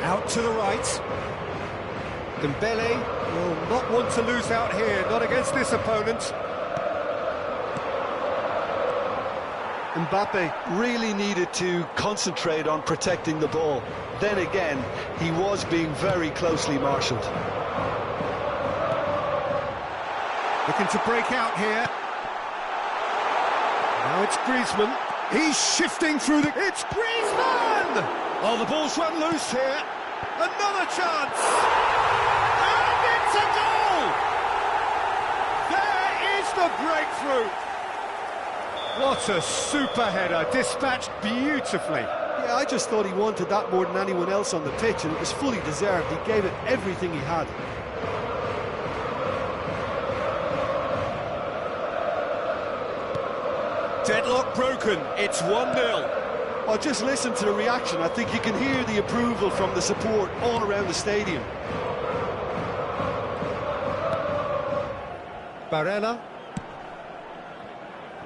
Out to the right. Dembele will not want to lose out here, not against this opponent.
Mbappe really needed to concentrate on protecting the ball. Then again, he was being very closely marshalled.
Looking to break out here. Now it's Griezmann. He's shifting through the... It's Griezmann! Oh, the ball's run loose here. Another chance! And it's a goal! There is the breakthrough! What a super header, dispatched beautifully.
Yeah, I just thought he wanted that more than anyone else on the pitch, and it was fully deserved. He gave it everything he had.
Deadlock broken, it's 1-0.
Oh, just listen to the reaction. I think you can hear the approval from the support all around the stadium.
Barella.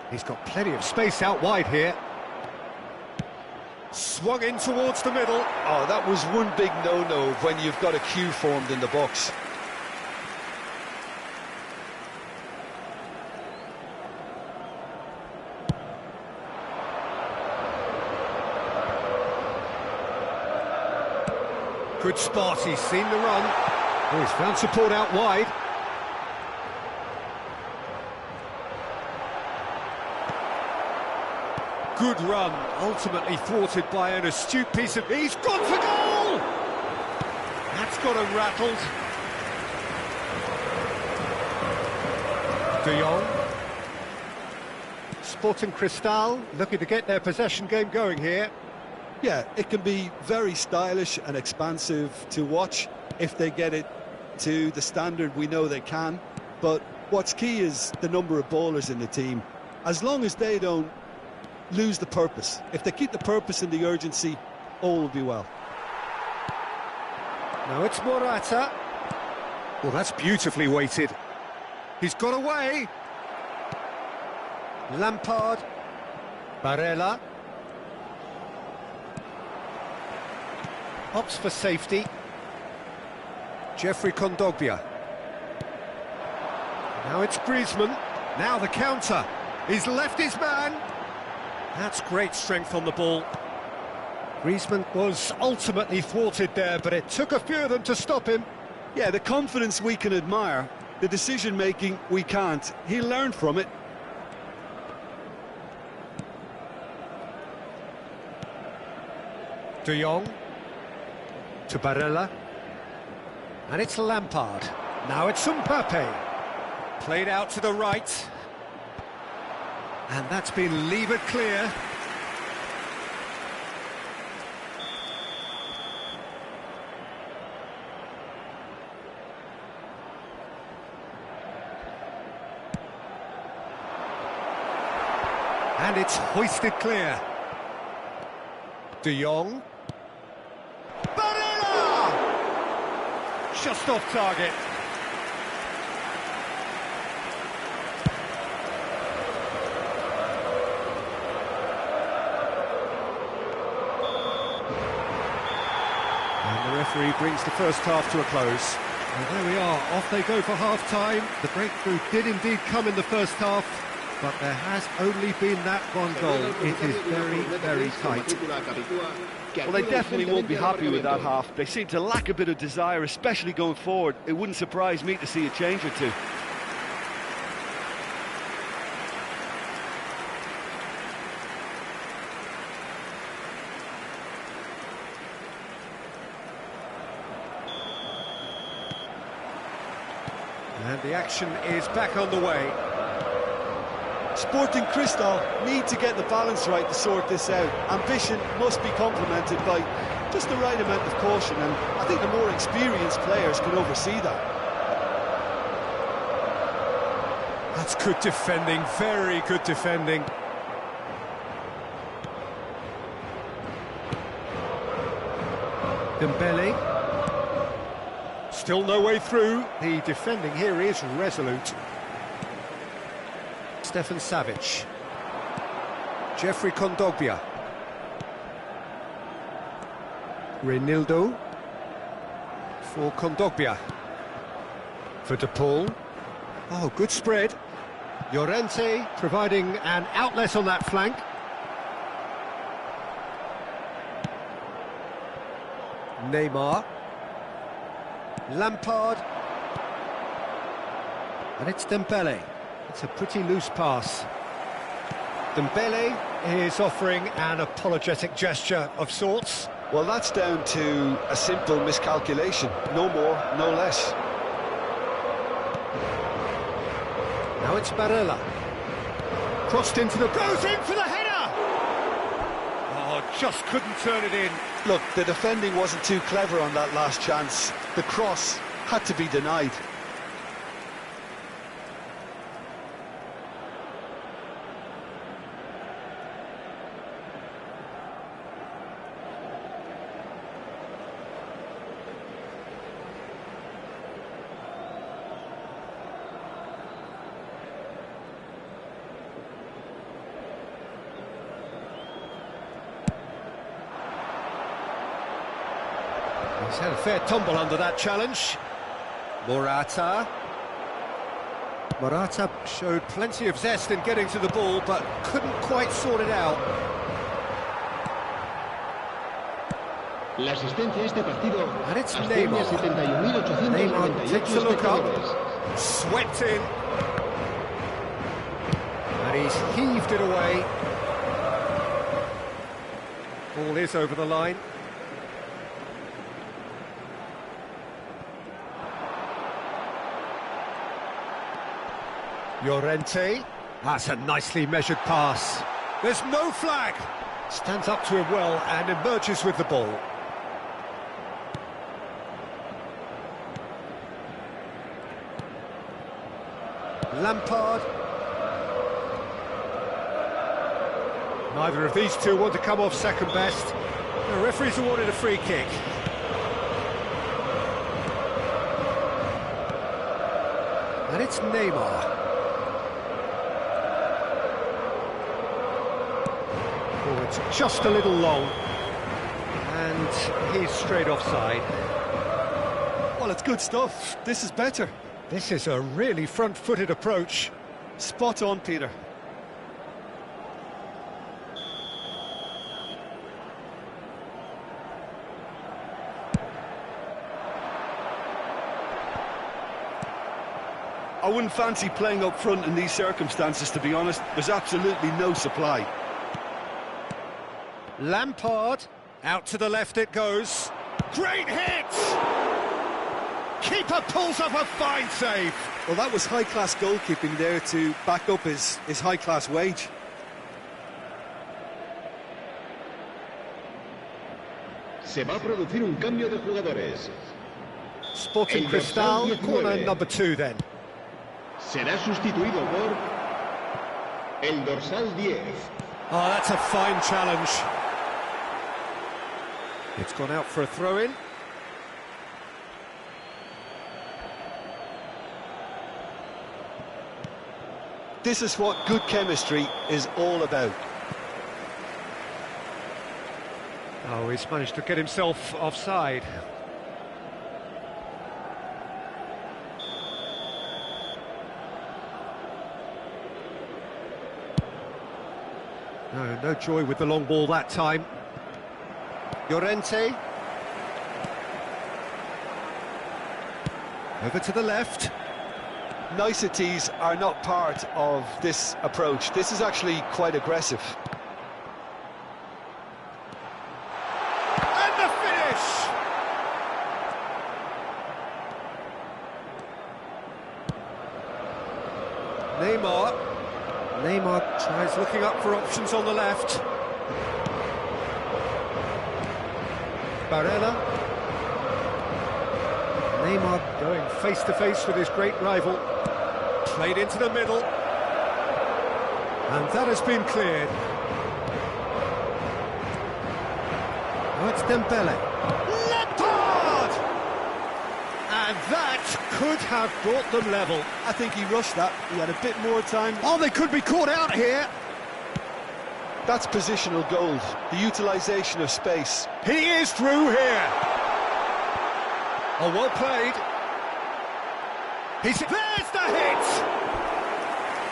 He's got plenty of space out wide here. Swung in towards the middle.
Oh, that was one big no-no when you've got a queue formed in the box.
Good spot, he's seen the run. Oh, he's found support out wide. Good run, ultimately thwarted by an astute piece of... He's gone for goal! That's got him rattled. De Jong. Sporting Cristal looking to get their possession game going here.
Yeah, it can be very stylish and expansive to watch if they get it to the standard we know they can. But what's key is the number of ballers in the team. As long as they don't lose the purpose, if they keep the purpose and the urgency, all will be well.
Now it's Morata. Well, that's beautifully weighted. He's got away. Lampard. Barella. Opts for safety. Jeffrey Kondogbia. Now it's Griezmann. Now the counter. He's left his man. That's great strength on the ball. Griezmann was ultimately thwarted there, but it took a few of them to stop him.
Yeah, the confidence we can admire, the decision-making we can't. He learned from it.
De Jong. To Barella. And it's Lampard. Now it's Mbappe. Played out to the right. And that's been levered clear. And it's hoisted clear. De Jong. Barella! Just off target. And the referee brings the first half to a close. And there we are, off they go for half-time. The breakthrough did indeed come in the first half. but there has only been that one goal. It is very, very tight.
Well, they definitely won't be happy with that half. They seem to lack a bit of desire, especially going forward. It wouldn't surprise me to see a change or two.
And the action is back on the way.
Sporting Cristal need to get the balance right to sort this out. Ambition must be complemented by just the right amount of caution, and I think the more experienced players can oversee that.
That's good defending, very good defending. Dembele. Still no way through. The defending here is resolute. Stefan Savic. Jeffrey Kondogbia. Reinildo. For Kondogbia. For De Paul. Oh, good spread. Llorente providing an outlet on that flank. Neymar. Lampard. And it's Dembele. It's a pretty loose pass. Dembele is offering an apologetic gesture of sorts.
Well, that's down to a simple miscalculation. No more, no less.
Now it's Barella. Crossed into the... Goes in for the header! Oh, just couldn't turn it in.
Look, the defending wasn't too clever on that last chance. The cross had to be denied.
He's had a fair tumble under that challenge. Morata. Morata showed plenty of zest in getting to the ball, but couldn't quite sort it out.
La asistencia a este partido
And it's
asciende
Neymar.
a 71.898
Neymar takes a look up.
espectadores.
Swept in. And he's heaved it away. Ball is over the line. Llorente. That's a nicely measured pass. There's no flag. Stands up to him well and emerges with the ball. Lampard. Neither of these two want to come off second best. The referee's awarded a free kick. And it's Neymar. Oh, it's just a little long. And he's straight offside.
Well, it's good stuff. This is better.
This is a really front-footed approach.
Spot on, Peter. I wouldn't fancy playing up front in these circumstances, to be honest. There's absolutely no supply.
Lampard, out to the left it goes. Great hit! Keeper pulls off a fine save.
Well, that was high-class goalkeeping there to back up his high-class wage.
Se va a producir un cambio de jugadores.
Sporting
El
Cristal,
dorsal 19.
corner number 2 then.
Será sustituido por el dorsal 10.
Oh, that's a fine challenge. It's gone out for a throw-in.
This is what good chemistry is all about.
Oh, he's managed to get himself offside. No joy with the long ball that time. Llorente. Over to the left.
Niceties are not part of this approach. This is actually quite aggressive.
And the finish! Neymar tries looking up for options on the left. Barella. Neymar going face to face with his great rival. Played into the middle. And that has been cleared. Now it's Dembele. Lampard! And that could have brought them level.
I think he rushed that. He had a bit more time.
Oh, they could be caught out here.
That's positional gold, the utilisation of space.
He is through here. Oh, well played. There's the hit!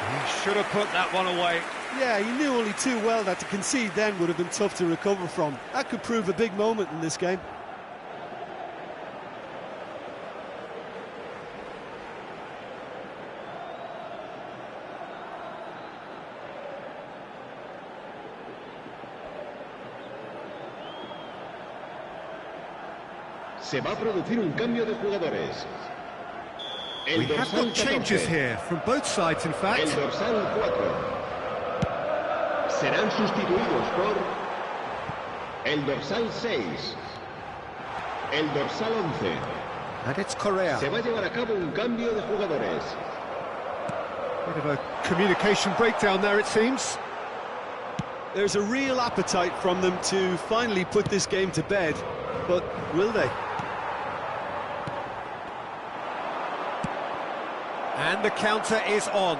He should have put that one away.
Yeah, he knew only too well that to concede then would have been tough to recover from. That could prove a big moment in this game.
Se va a producir un cambio de jugadores.
We have got changes here, from both sides in fact.
El dorsal 4. Serán sustituidos por el dorsal 6. El dorsal 11.
And it's Correa.
Se va a llevar a cabo un cambio de jugadores.
Bit of a communication breakdown there, it seems.
There's a real appetite from them to finally put this game to bed, but will they?
And the counter is on.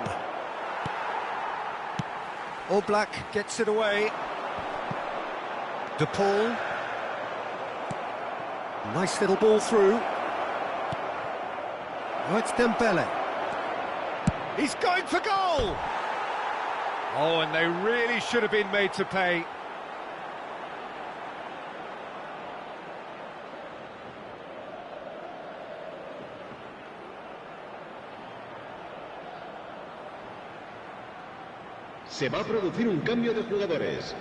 Oblak gets it away. De Paul. Nice little ball through. Oh, it's Dembele. He's going for goal! Oh, and they really should have been made to pay.
Se va a producir un cambio de jugadores.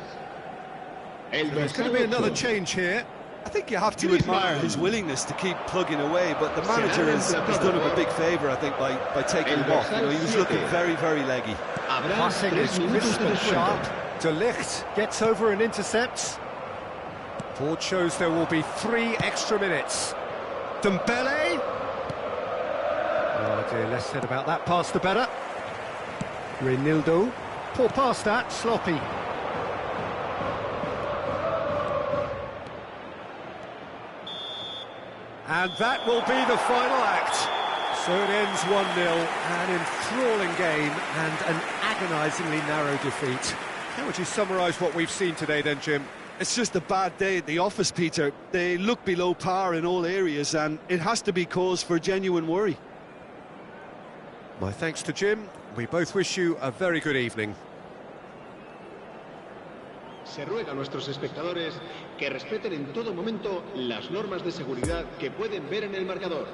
El
There's going to be another change here.
I think you have to admire his willingness to keep plugging away, but the manager has done him a big favour, I think, by taking him off. You know, he was looking very, very leggy.
Passing is crisp and sharp. De Ligt gets over and intercepts. Ford shows there will be 3 extra minutes. Dembele. Oh dear, less said about that pass the better. Reinildo. Poor pass that, sloppy. And that will be the final act. So it ends 1-0, an enthralling game and an agonisingly narrow defeat. How would you summarise what we've seen today then, Jim?
It's just a bad day at the office, Peter. They look below par in all areas, and it has to be cause for genuine worry.
My thanks to Jim. We both wish you a very good evening.
Se ruega a nuestros espectadores que respeten en todo momento las normas de seguridad que pueden ver en el marcador.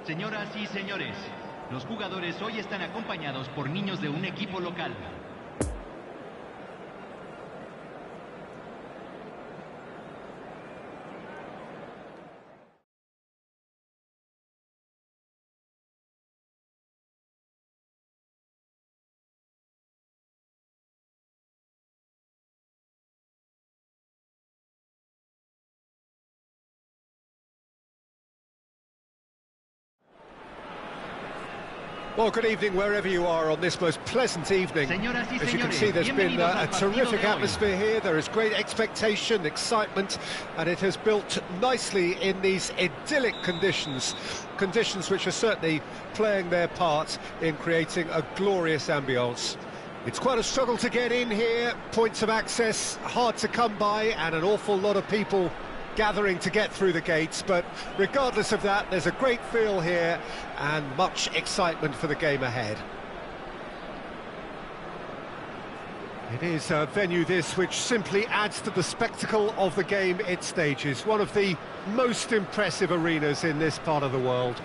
Señoras y señores, los jugadores hoy están acompañados por niños de un equipo local.
Well, good evening wherever you are on this most pleasant evening.
Señoras y
As you can
señores,
see, there's been
bienvenidos
a
al partido
terrific
de hoy.
atmosphere here. There is great expectation, excitement, and it has built nicely in these idyllic conditions. Conditions which are certainly playing their part in creating a glorious ambience. It's quite a struggle to get in here. Points of access hard to come by, and an awful lot of people gathering to get through the gates, but regardless of that, there's a great feel here and much excitement for the game ahead. It is a venue this which simply adds to the spectacle of the game it stages, one of the most impressive arenas in this part of the world.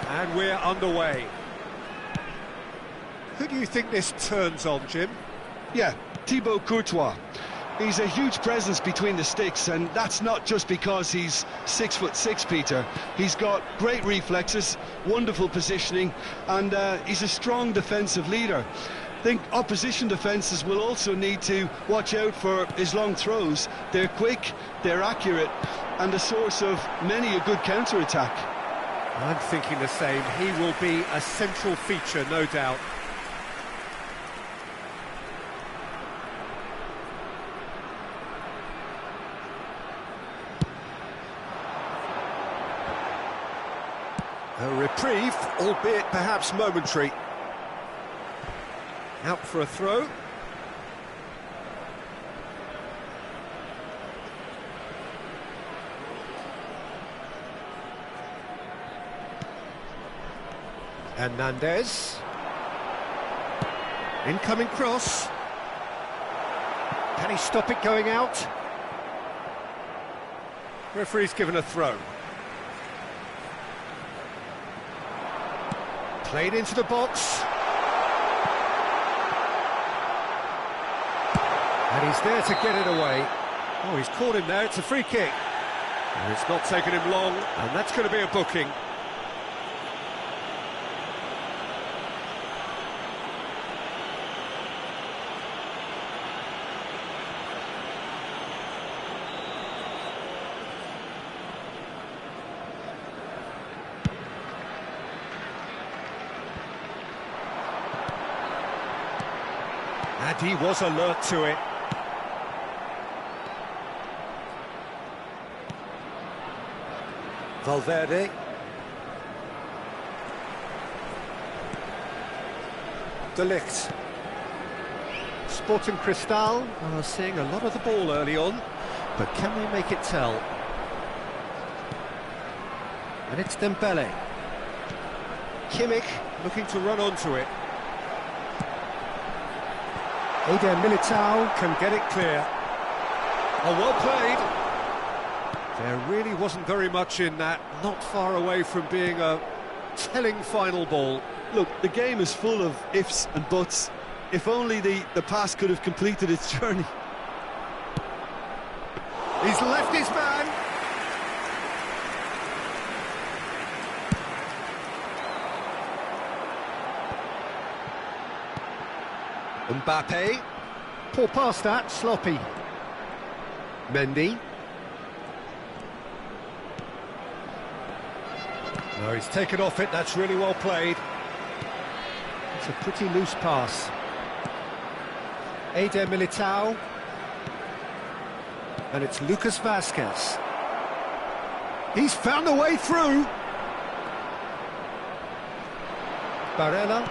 And we're underway. Who do you think this turns on, Jim?
Yeah, Thibaut Courtois. He's a huge presence between the sticks, and that's not just because he's 6'6", Peter. He's got great reflexes, wonderful positioning, and he's a strong defensive leader. I think opposition defences will also need to watch out for his long throws. They're quick, they're accurate, and a source of many a good counter-attack.
I'm thinking the same. He will be a central feature, no doubt. A reprieve, albeit perhaps momentary. Out for a throw. Hernandez. Incoming cross. Can he stop it going out? Referee's given a throw. Played into the box. And he's there to get it away. Oh, he's caught him there, it's a free kick. And it's not taken him long, and that's going to be a booking. And he was alert to it. Valverde. De Ligt. Sporting Cristal are seeing a lot of the ball early on, but can they make it tell? And it's Dembele. Kimmich looking to run onto it. Eder Militao can get it clear. Oh, well played. There really wasn't very much in that, not far away from being a telling final ball.
Look, the game is full of ifs and buts. If only the pass could have completed its journey.
He's left his man. Mbappe. Poor pass that, sloppy. Mendy. No, he's taken off it, that's really well played. It's a pretty loose pass. Eder Militao. And it's Lucas Vazquez. He's found a way through. Barella.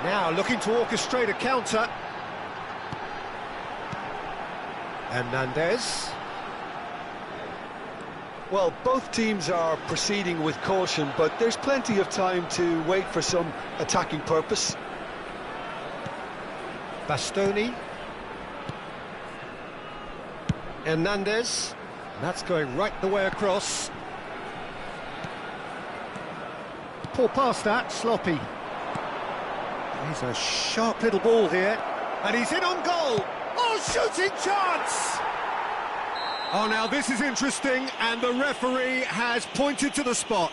Now looking to orchestrate a counter. Hernandez.
Well, both teams are proceeding with caution, but there's plenty of time to wait for some attacking purpose.
Bastoni. Hernandez. That's going right the way across. Poor pass that, sloppy. He's a sharp little ball here. And he's in on goal. Oh, shooting chance! Oh, now this is interesting, and the referee has pointed to the spot.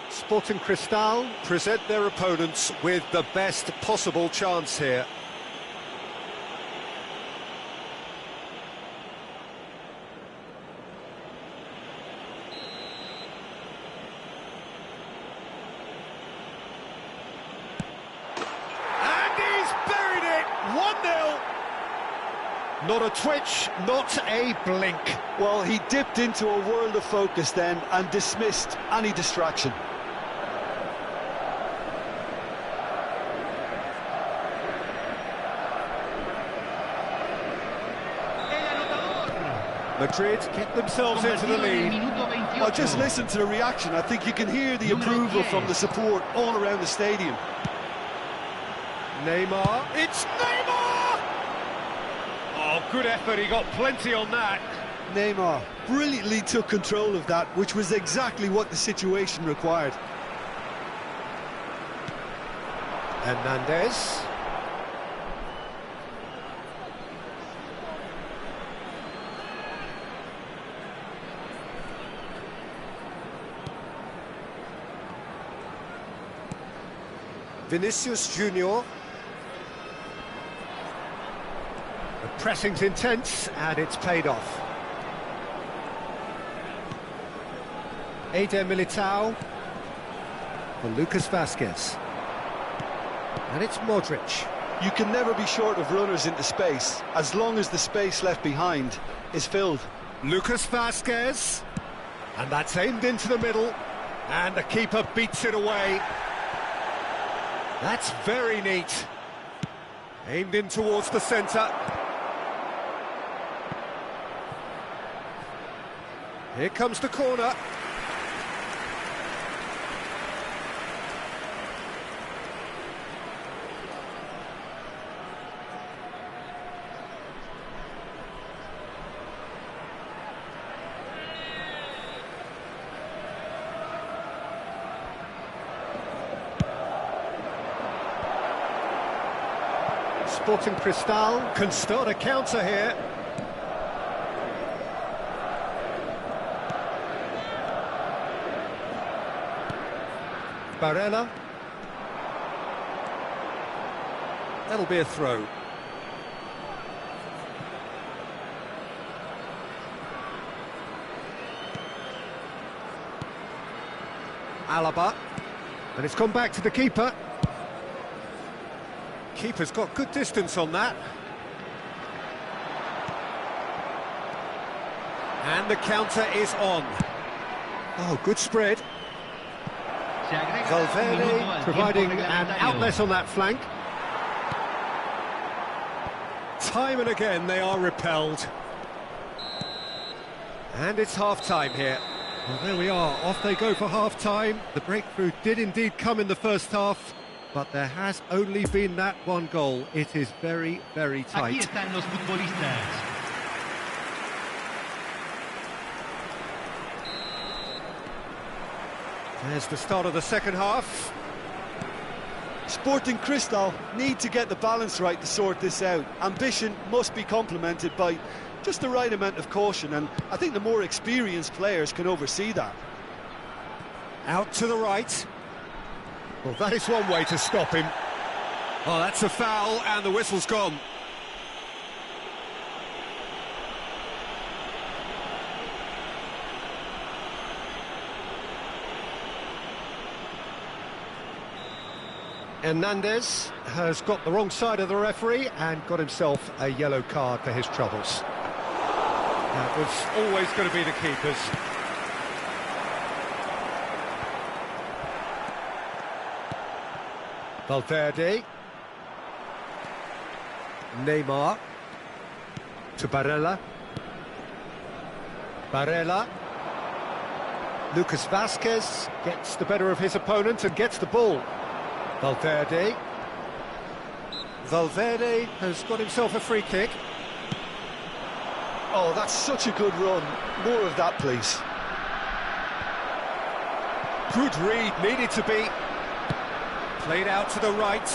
Sporting Cristal present their opponents with the best possible chance here. And he's buried it! 1-0! Not a twitch, not a blink.
Well, he dipped into a world of focus then and dismissed any distraction.
Madrid get themselves into the lead.
Well, just listen to the reaction. I think you can hear the approval from the support all around the stadium.
Neymar, it's Neymar! Oh, good effort, he got plenty on that.
Neymar brilliantly took control of that, which was exactly what the situation required.
Hernandez. Vinicius Junior. The pressing's intense, and it's paid off. Eder Militao for Lucas Vazquez. And it's Modric.
You can never be short of runners into space, as long as the space left behind is filled.
Lucas Vazquez. And that's aimed into the middle. And the keeper beats it away. That's very neat. Aimed in towards the centre. Here comes the corner. Sporting Cristal can start a counter here. Barella. That'll be a throw. Alaba. And it's gone back to the keeper. Keeper's got good distance on that. And the counter is on. Oh, good spread. Valverde providing an outlet on that flank. Time and again they are repelled. And it's half-time here. Well, there we are, off they go for half-time. The breakthrough did indeed come in the first half, but there has only been that one goal. It is very, very tight.
Aquí están los futbolistas.
There's the start of the second half.
Sporting Cristal need to get the balance right to sort this out. Ambition must be complemented by just the right amount of caution, and I think the more experienced players can oversee that.
Out to the right. Well, that is one way to stop him. Oh, that's a foul, and the whistle's gone. Hernandez has got the wrong side of the referee and got himself a yellow card for his troubles. That was always going to be the keeper's. Valverde. Neymar. To Barella. Barella. Lucas Vázquez gets the better of his opponent and gets the ball. Valverde. Valverde has got himself a free kick.
Oh, that's such a good run. More of that, please.
Good read, needed to be. Played out to the right.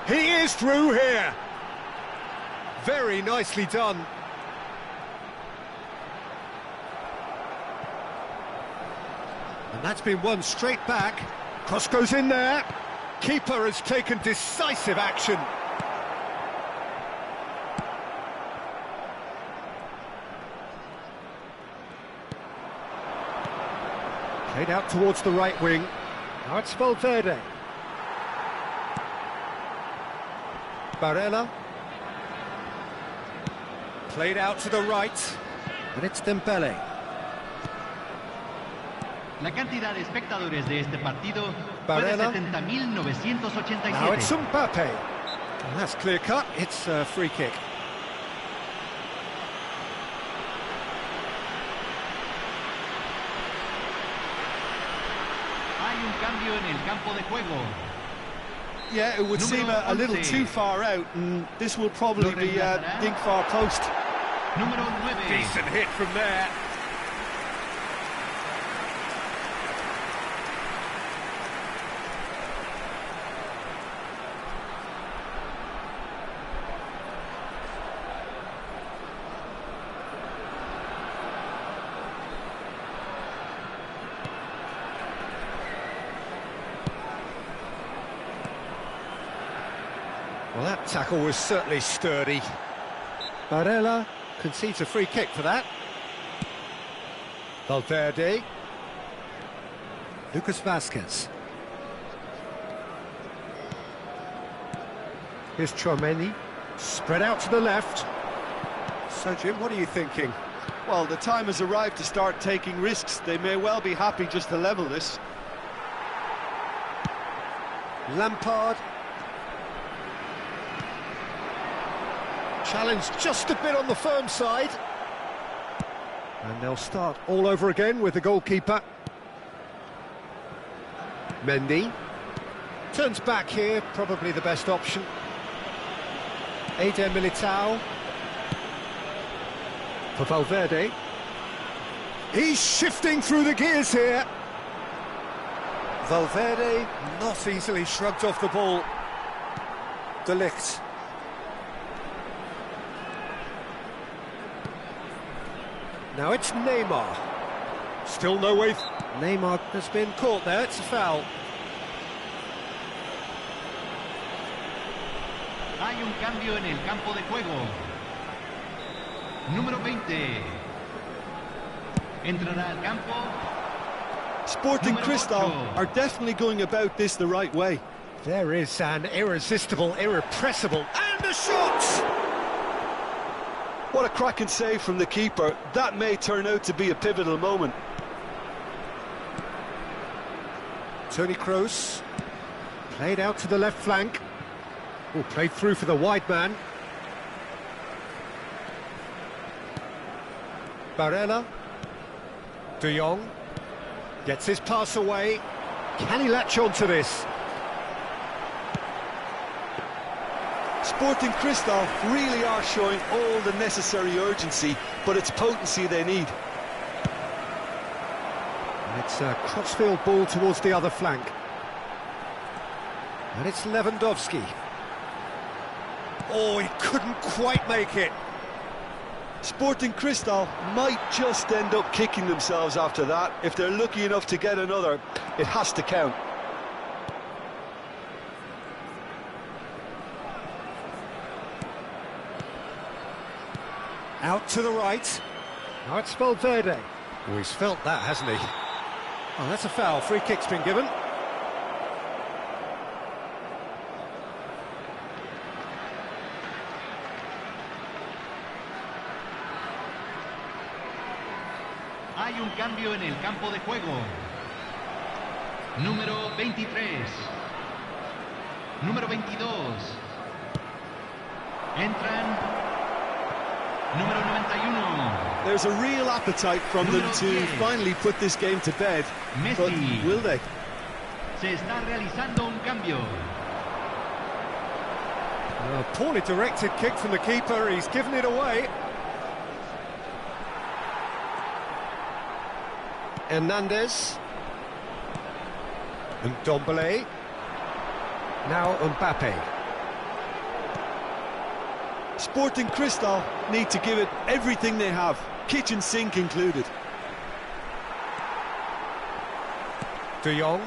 He is through here. Very nicely done. And that's been won straight back. Cross goes in there. Keeper has taken decisive action. Played out towards the right wing. Now it's Valverde. Barella. Played out to the right. And it's Dembele.
La cantidad de espectadores de este partido fue de
Barella.
70.987.
Now it's Mbappe. And that's clear cut. It's a free kick.
Hay un cambio en el campo de juego.
Yeah, it would seem a little too far out, and this will probably be dink far post.
Número 9.
Decent hit from there. Well, that tackle was certainly sturdy. Barella concedes a free kick for that. Valverde. Lucas Vázquez. Here's Tchouaméni. Spread out to the left. So, Jim, what are you thinking?
Well, the time has arrived to start taking risks. They may well be happy just to level this.
Lampard. Challenged just a bit on the firm side. And they'll start all over again with the goalkeeper. Mendy. Turns back here, probably the best option. Eder Militao. For Valverde. He's shifting through the gears here. Valverde not easily shrugged off the ball. De Ligt. Now it's Neymar. Still no way. Neymar has been caught there, it's a foul.
Hay un cambio en el campo de juego. Número 20. Entrará al campo.
Sporting Cristal are definitely going about this the right way.
There is an irresistible, irrepressible, and a shot!
What a cracking save from the keeper. That may turn out to be a pivotal moment.
Toni Kroos. Played out to the left flank. Oh, played through for the wide man. Barella. De Jong. Gets his pass away. Can he latch on to this?
Sporting Cristal really are showing all the necessary urgency, but it's potency they need.
And it's a crossfield ball towards the other flank. And it's Lewandowski. Oh, he couldn't quite make it.
Sporting Cristal might just end up kicking themselves after that. If they're lucky enough to get another, it has to count.
Out to the right. Now it's Valverde. Oh, he's felt that, hasn't he? Oh, that's a foul. Free kick's been given.
Hay un cambio en el campo de juego. Número 23. Número 22. Entran. Número 91.
There's a real appetite from them to finally put this game to bed.
Messi.
But will they?
Se está realizando un cambio.
A poorly directed kick from the keeper. He's given it away. Hernandez. And Ndombele. Now Mbappe.
Sporting Cristal need to give it everything they have, kitchen sink included.
De Jong.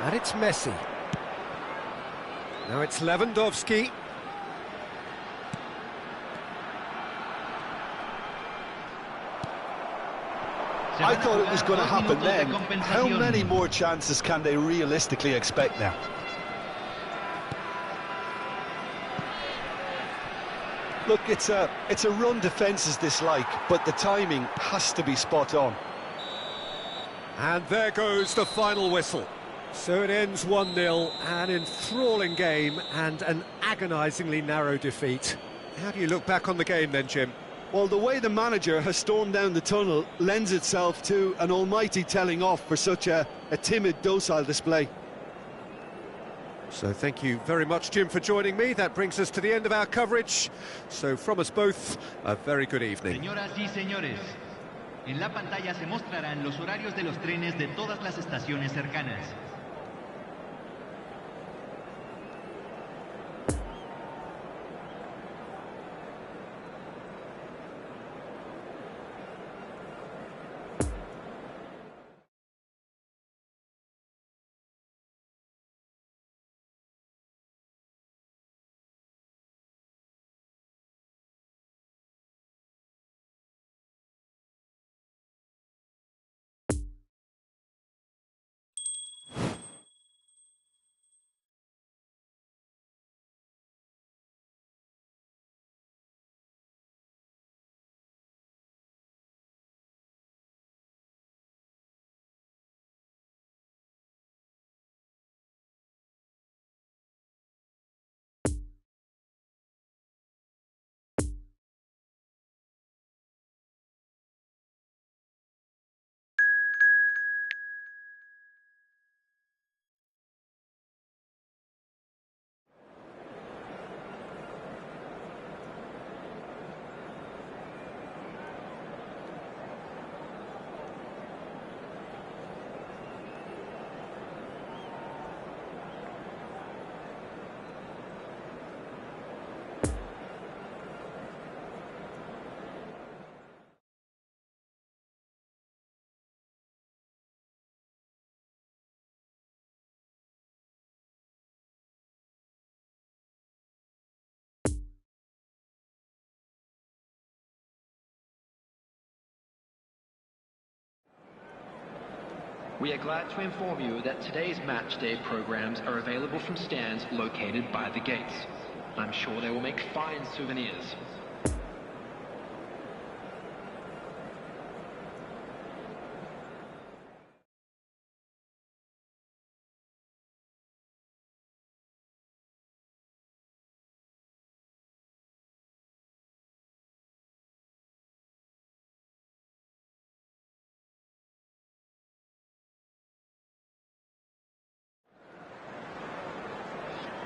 And it's Messi. Now it's Lewandowski.
I thought it was going to happen then. How many more chances can they realistically expect now? Look, it's a run defence's dislike, but the timing has to be spot on.
And there goes the final whistle. So it ends 1-0, an enthralling game and an agonisingly narrow defeat. How do you look back on the game then, Jim?
Well, the way the manager has stormed down the tunnel lends itself to an almighty telling off for such a timid, docile display.
So thank you very much, Jim, for joining me. That brings us to the end of our coverage. So from us both, a very good evening.
Señoras y señores, en la pantalla se mostrarán los horarios de los trenes de todas las estaciones cercanas.
We are glad to inform you that today's match day programs are available from stands located by the gates. I'm sure they will make fine souvenirs.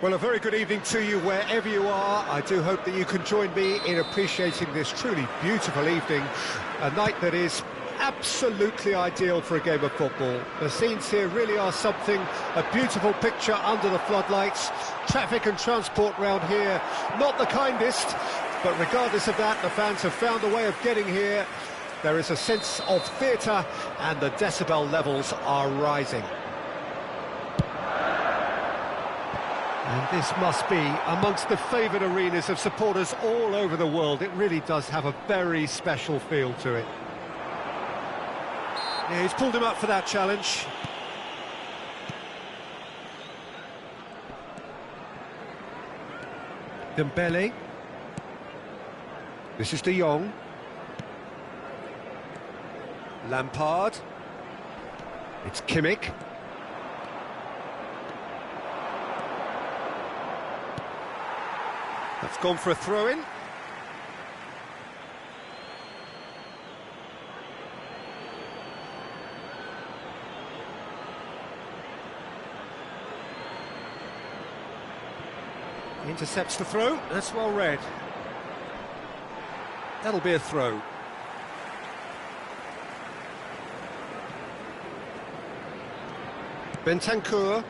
Well, a very good evening to you wherever you are. I do hope that you can join me in appreciating this truly beautiful evening, a night that is absolutely ideal for a game of football. The scenes here really are something, a beautiful picture under the floodlights. Traffic and transport round here, not the kindest, but regardless of that, the fans have found a way of getting here. There is a sense of theatre and the decibel levels are rising. And this must be amongst the favoured arenas of supporters all over the world. It really does have a very special feel to it. Yeah, he's pulled him up for that challenge. Dembele. This is De Jong. Lampard. It's Kimmich. That's gone for a throw-in. Intercepts the throw. That's well read. That'll be a throw. Bentancur.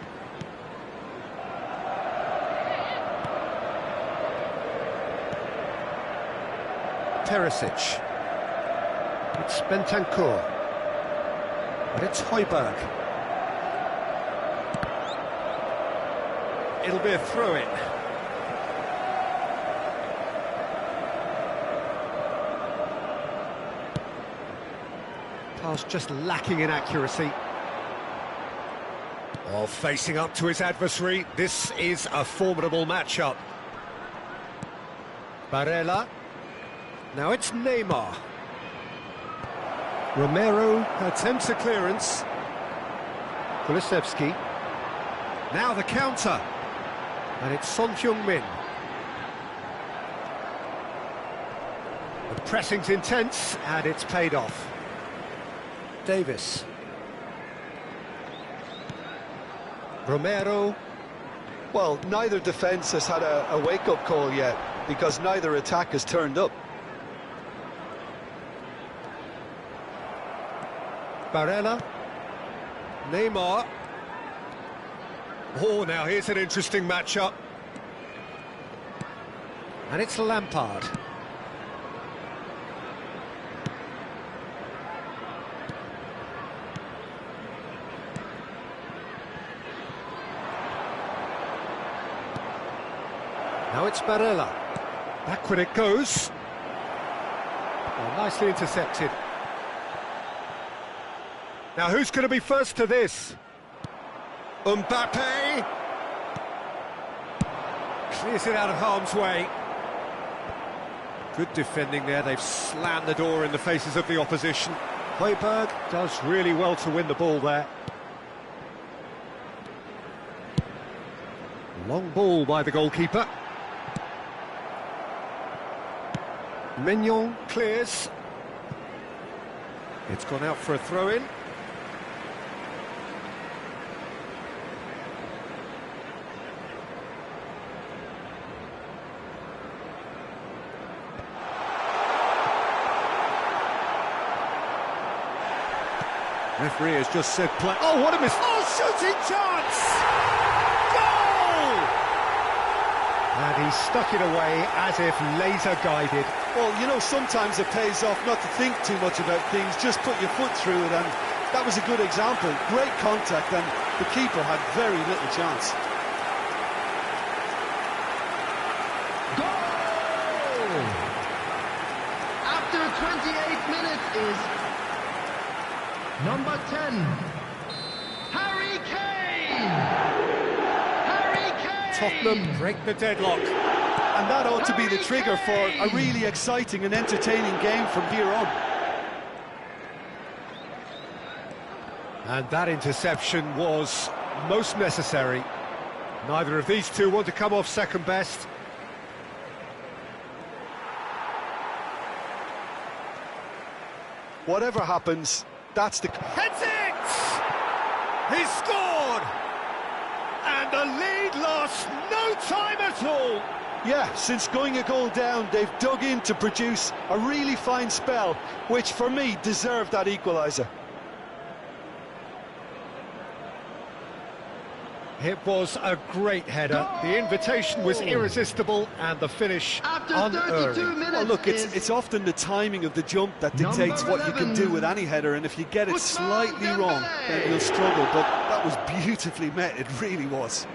Perisic. It's Bentancur. And it's Højbjerg. It'll be a throw-in. Pass just lacking in accuracy. Oh, facing up to his adversary. This is a formidable matchup. Barella. Now it's Neymar. Romero attempts a clearance. Kulusevski. Now the counter. And it's Son Heung-min. The pressing's intense, and it's paid off. Davis. Romero.
Well, neither defence has had a wake-up call yet, because neither attack has turned up.
Barella. Neymar. Oh, now here's an interesting matchup. And it's Lampard. Now it's Barella. Backward it goes. Oh, nicely intercepted. Now who's going to be first to this? Mbappe. Clears it out of harm's way. Good defending there. They've slammed the door in the faces of the opposition. Højbjerg does really well to win the ball there. Long ball by the goalkeeper. Mignon clears. It's gone out for a throw-in. Referee has just said play. Oh, what a miss! Oh, shooting chance! Goal! And he stuck it away as if laser guided.
Well, you know, sometimes it pays off not to think too much about things, just put your foot through it, and that was a good example. Great contact, and the keeper had very little chance.
Goal! After 28 minutes is number 10,
Tottenham break the deadlock.
And that ought to be the trigger for a really exciting and entertaining game from here on.
And that interception was most necessary. Neither of these two want to come off second best.
Whatever happens, that's the...
Heads it! He scored! And the lead lost no time at all!
Yeah, since going a goal down, they've dug in to produce a really fine spell, which for me deserved that equaliser.
It was a great header. The invitation was irresistible and the finish
After
unerring.
32 minutes,
Well, look, it's often the timing of the jump that dictates what you can do with any header, and if you get it slightly wrong, then you'll struggle. But that was beautifully met, it really was.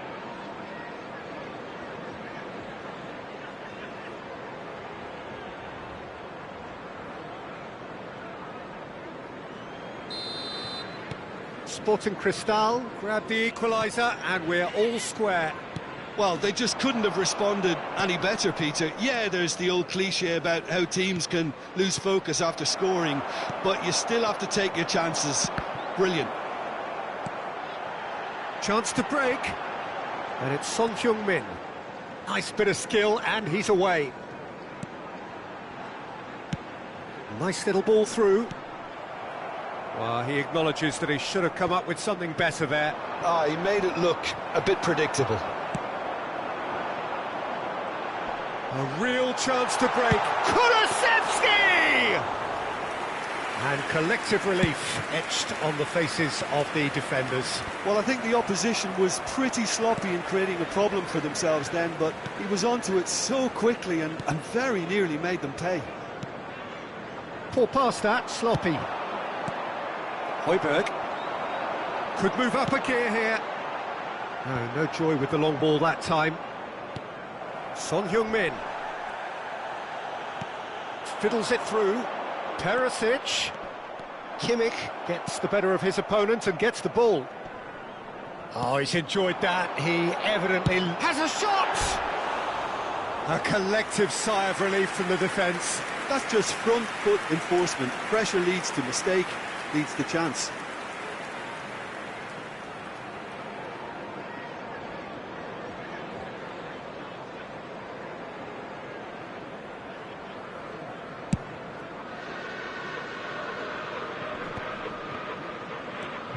Sporting Cristal grabbed the equaliser and we're all square.
Well, they just couldn't have responded any better, Peter. Yeah, there's the old cliche about how teams can lose focus after scoring, but you still have to take your chances. Brilliant.
Chance to break. And it's Son Heung-min. Nice bit of skill and he's away. Nice little ball through. Well, he acknowledges that he should have come up with something better there.
He made it look a bit predictable.
A real chance to break. Kulusevski! And collective relief etched on the faces of the defenders.
Well, I think the opposition was pretty sloppy in creating a problem for themselves then, but he was onto it so quickly and very nearly made them pay.
Poor past that, sloppy. Højbjerg could move up a gear here. No joy with the long ball that time. Son Heung-min fiddles it through. Perisic. Kimmich gets the better of his opponent and gets the ball. Oh, he's enjoyed that. He evidently has a shot! A collective sigh of relief from the defence.
That's just front foot enforcement. Pressure leads to mistake, leads to chance.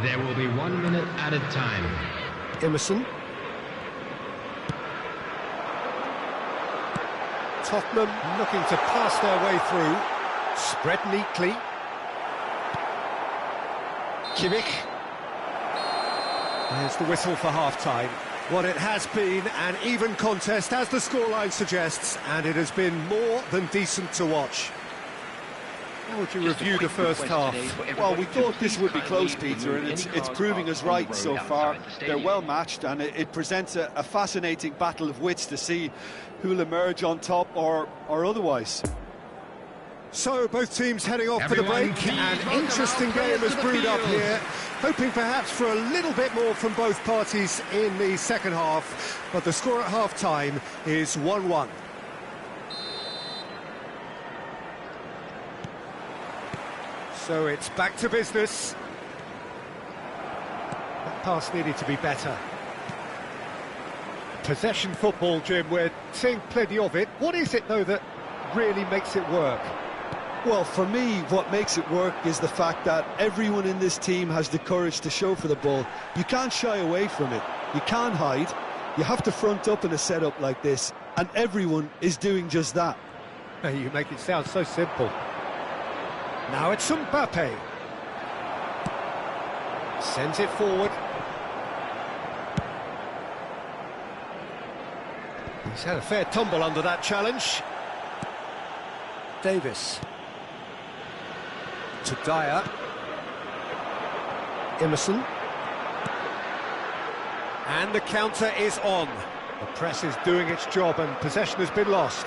There will be 1 minute added time.
Emerson. Tottenham looking to pass their way through. Spread neatly. Kimmich. There's the whistle for half-time. Well, it has been an even contest, as the scoreline suggests, and it has been more than decent to watch. How would you review the first half?
Well, we thought this would be close, Peter, and it's proving us right so far. They're well matched, and it presents a fascinating battle of wits to see who'll emerge on top or otherwise.
So, both teams heading off for the break. An interesting game has brewed up here, hoping perhaps for a little bit more from both parties in the second half, but the score at half-time is 1-1. So it's back to business. That pass needed to be better. Possession football, Jim, we're seeing plenty of it. What is it, though, that really makes it work?
Well, for me, what makes it work is the fact that everyone in this team has the courage to show for the ball. You can't shy away from it. You can't hide. You have to front up in a setup like this, and everyone is doing just that.
You make it sound so simple. Now it's Mbappe. Sends it forward. He's had a fair tumble under that challenge. Davis. To Dyer. Emerson. And the counter is on. The press is doing its job and possession has been lost.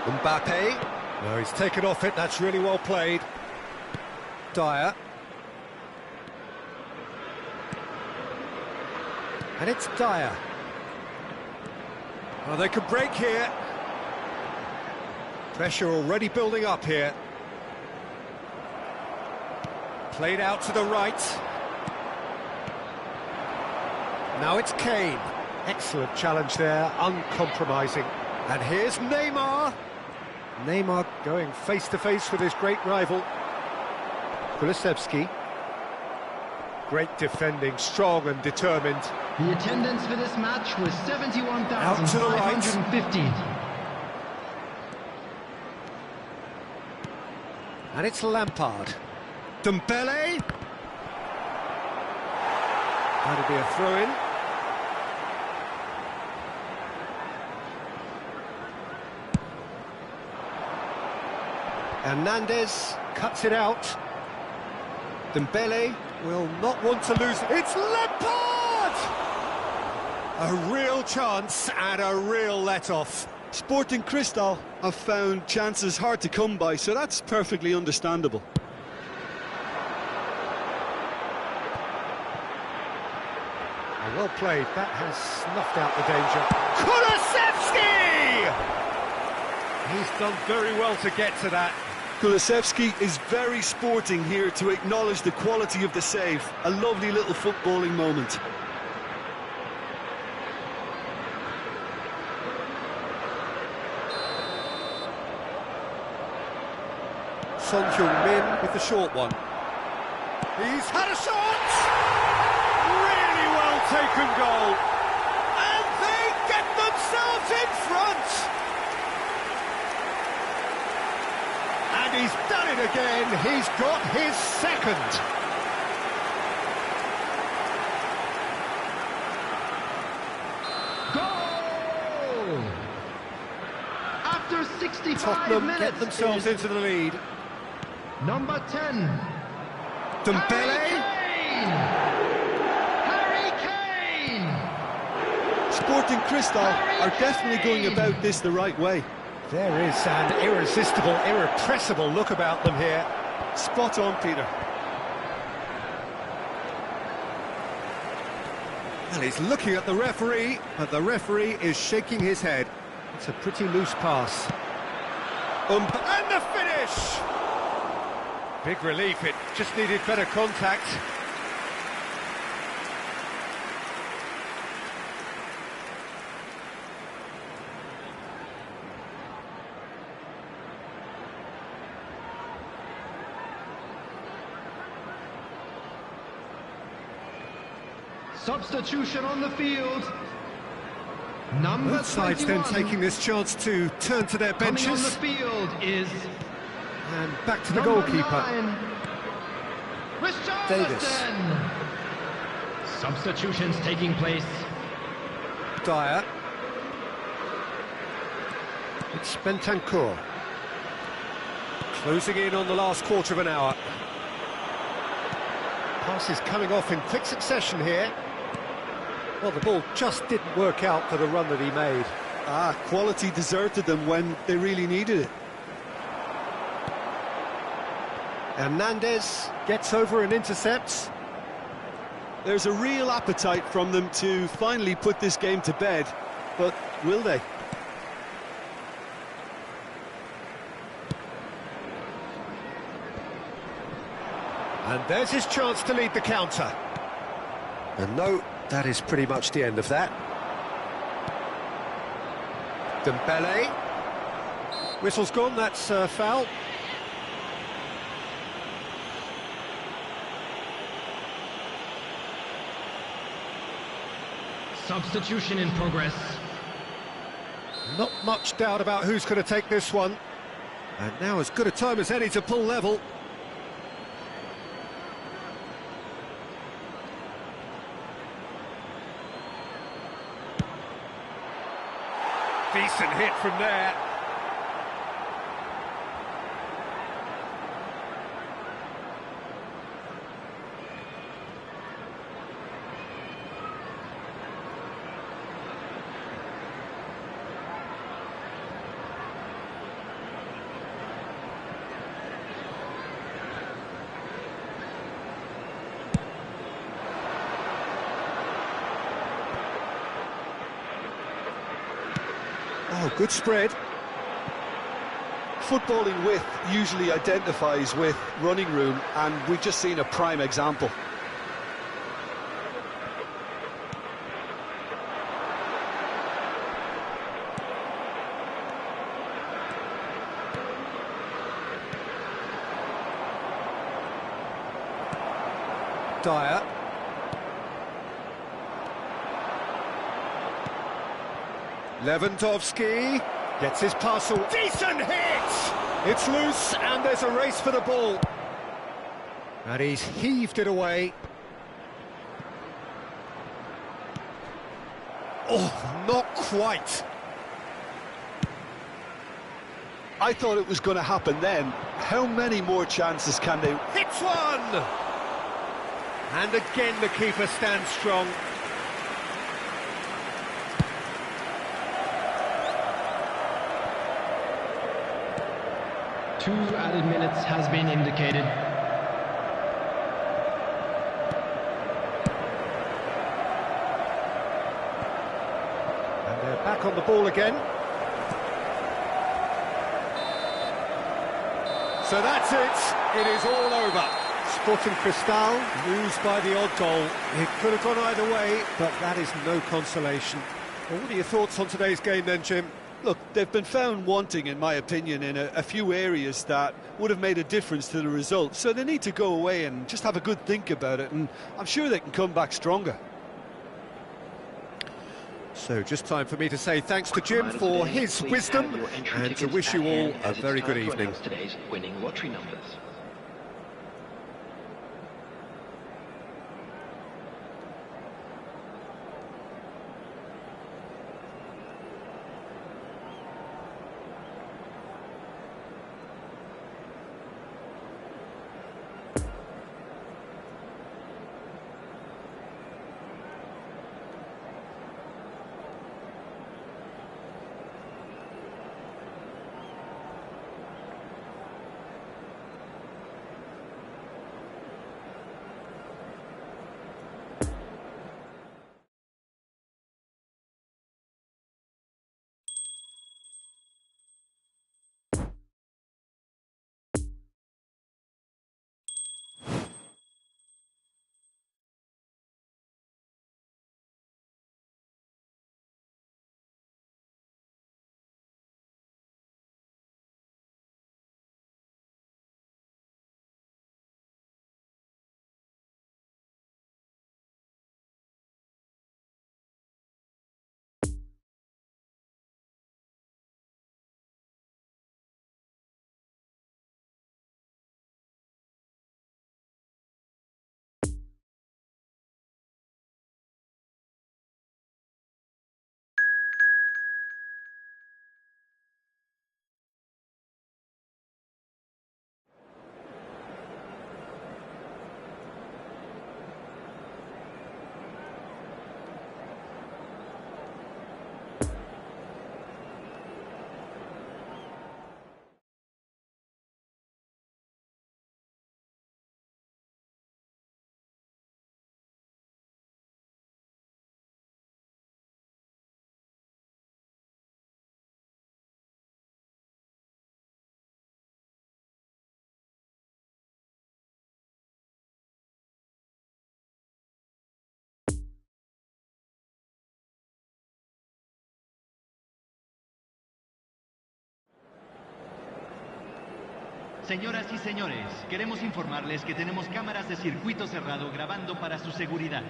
Mbappe. No, he's taken off it, that's really well played. Dyer. And it's Dyer. Well, they could break here. Pressure already building up here. Played out to the right. Now it's Kane. Excellent challenge there, uncompromising. And here's Neymar. Neymar going face-to-face with his great rival. Kulusevski. Great defending, strong and determined.
The attendance for this match was
Out to the right.
71,550.
And it's Lampard. Dembele. That'll be a throw-in. Hernandez cuts it out. Dembele will not want to lose. It's Lampard! A real chance and a real let-off.
Sporting Cristal have found chances hard to come by, so that's perfectly understandable.
Well played, that has snuffed out the danger. Kulusevski! He's done very well to get to that.
Kulusevski is very sporting here to acknowledge the quality of the save. A lovely little footballing moment.
Son Heung-min with the short one. He's had a shot! Really well taken goal. And they get themselves in front! And he's done it again. He's got his second.
Goal! After 65
Tottenham
minutes,
get themselves into the lead.
number 10,
Dembele.
Harry Kane!
Sporting Cristal are definitely going about this the right way.
There is an irresistible, irrepressible look about them here.
Spot on, Peter.
And he's looking at the referee, but the referee is shaking his head. It's a pretty loose pass. And the finish! Big relief, it just needed better contact.
Substitution on the field. Number
Both sides
21.
then taking this chance to turn to their
Coming on the
benches.
field is
And back to the
number
goalkeeper.
9,
Davis.
Richarlison. Substitutions taking place.
Dyer. It's Bentancur. Closing in on the last quarter of an hour. Passes coming off in quick succession here. Well, the ball just didn't work out for the run that he made.
Quality deserted them when they really needed it.
Hernandez gets over and intercepts.
There's a real appetite from them to finally put this game to bed, but will they?
And there's his chance to lead the counter. And no, that is pretty much the end of that. Dembele. Whistle's gone, that's foul.
Substitution in progress.
Not much doubt about who's going to take this one. And now as good a time as any to pull level. Decent hit from there. Oh, good spread.
Footballing width usually identifies with running room, and we've just seen a prime example.
Dyer. Lewandowski gets his parcel. Decent hit! It's loose and there's a race for the ball. And he's heaved it away. Oh, not quite.
I thought it was going to happen then. How many more chances can they...
Hits one! And again the keeper stands strong.
Two added minutes has been indicated.
And they're back on the ball again. So that's it. It is all over. Sporting Cristal lose by the odd goal. It could have gone either way, but that is no consolation. Well, what are your thoughts on today's game then, Jim?
Look, they've been found wanting, in my opinion, in a few areas that would have made a difference to the result. So they need to go away and just have a good think about it, and I'm sure they can come back stronger.
So just time for me to say thanks to Jim for his wisdom and to wish you all a very good evening.
Today's winning lottery numbers.
Señoras y señores, queremos informarles que tenemos cámaras de circuito cerrado grabando para su seguridad.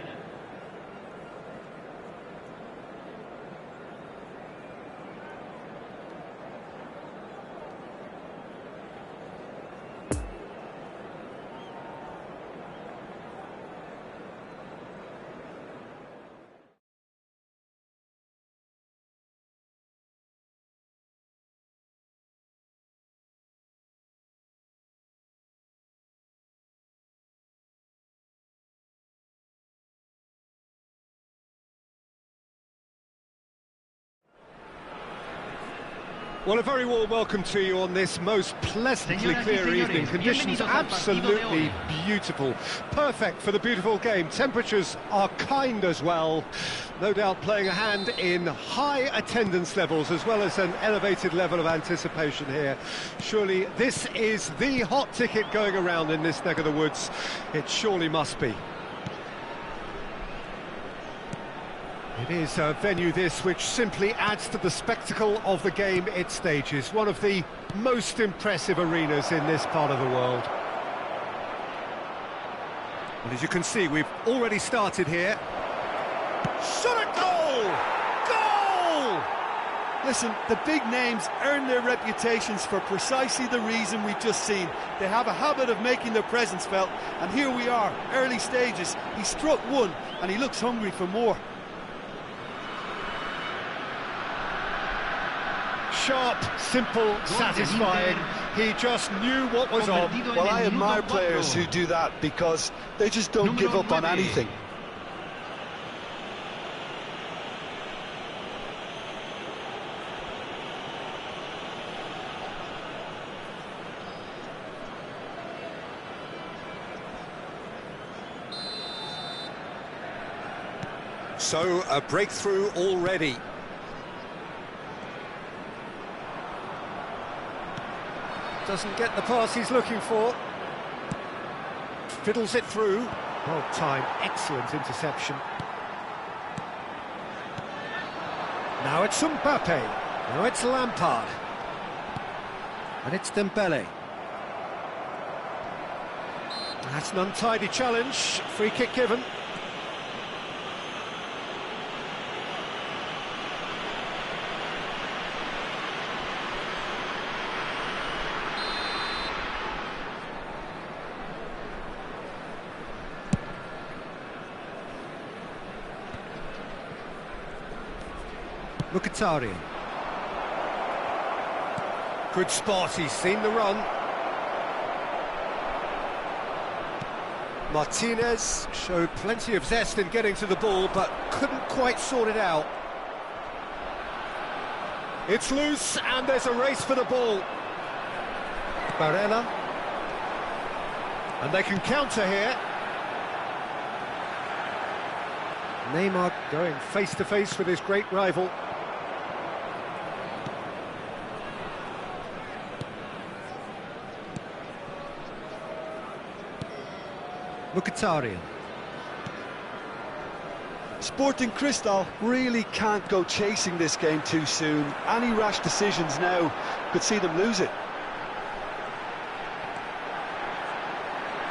Well, a very warm welcome to you on this most pleasantly
Señoras y
clear
señores,
evening. Conditions
bienvenidos al partido de
absolutely
hoy.
beautiful. Perfect for the beautiful game. Temperatures are kind as well. No doubt playing a hand in high attendance levels as well as an elevated level of anticipation here. Surely this is the hot ticket going around in this neck of the woods. It surely must be. It is a venue this which simply adds to the spectacle of the game it stages. One of the most impressive arenas in this part of the world. And as you can see, we've already started here. Shot at goal! Goal!
Listen, the big names earn their reputations for precisely the reason we've just seen. They have a habit of making their presence felt, and here we are, early stages. He struck one, and he looks hungry for more.
Sharp, simple, satisfying. He just knew what was on.
Well, I admire players who do that because they just don't give up on anything.
So, a breakthrough already. Doesn't get the pass he's looking for. Fiddles it through. Well timed, excellent interception. Now it's Mbappe. Now it's Lampard. And it's Dembele. That's an untidy challenge. Free kick given. Mkhitaryan. Good spot, he's seen the run. Martinez showed plenty of zest in getting to the ball, but couldn't quite sort it out. It's loose, and there's a race for the ball. Barella. And they can counter here. Neymar going face-to-face with his great rival. Mkhitaryan.
Sporting Cristal really can't go chasing this game too soon. Any rash decisions now could see them lose it.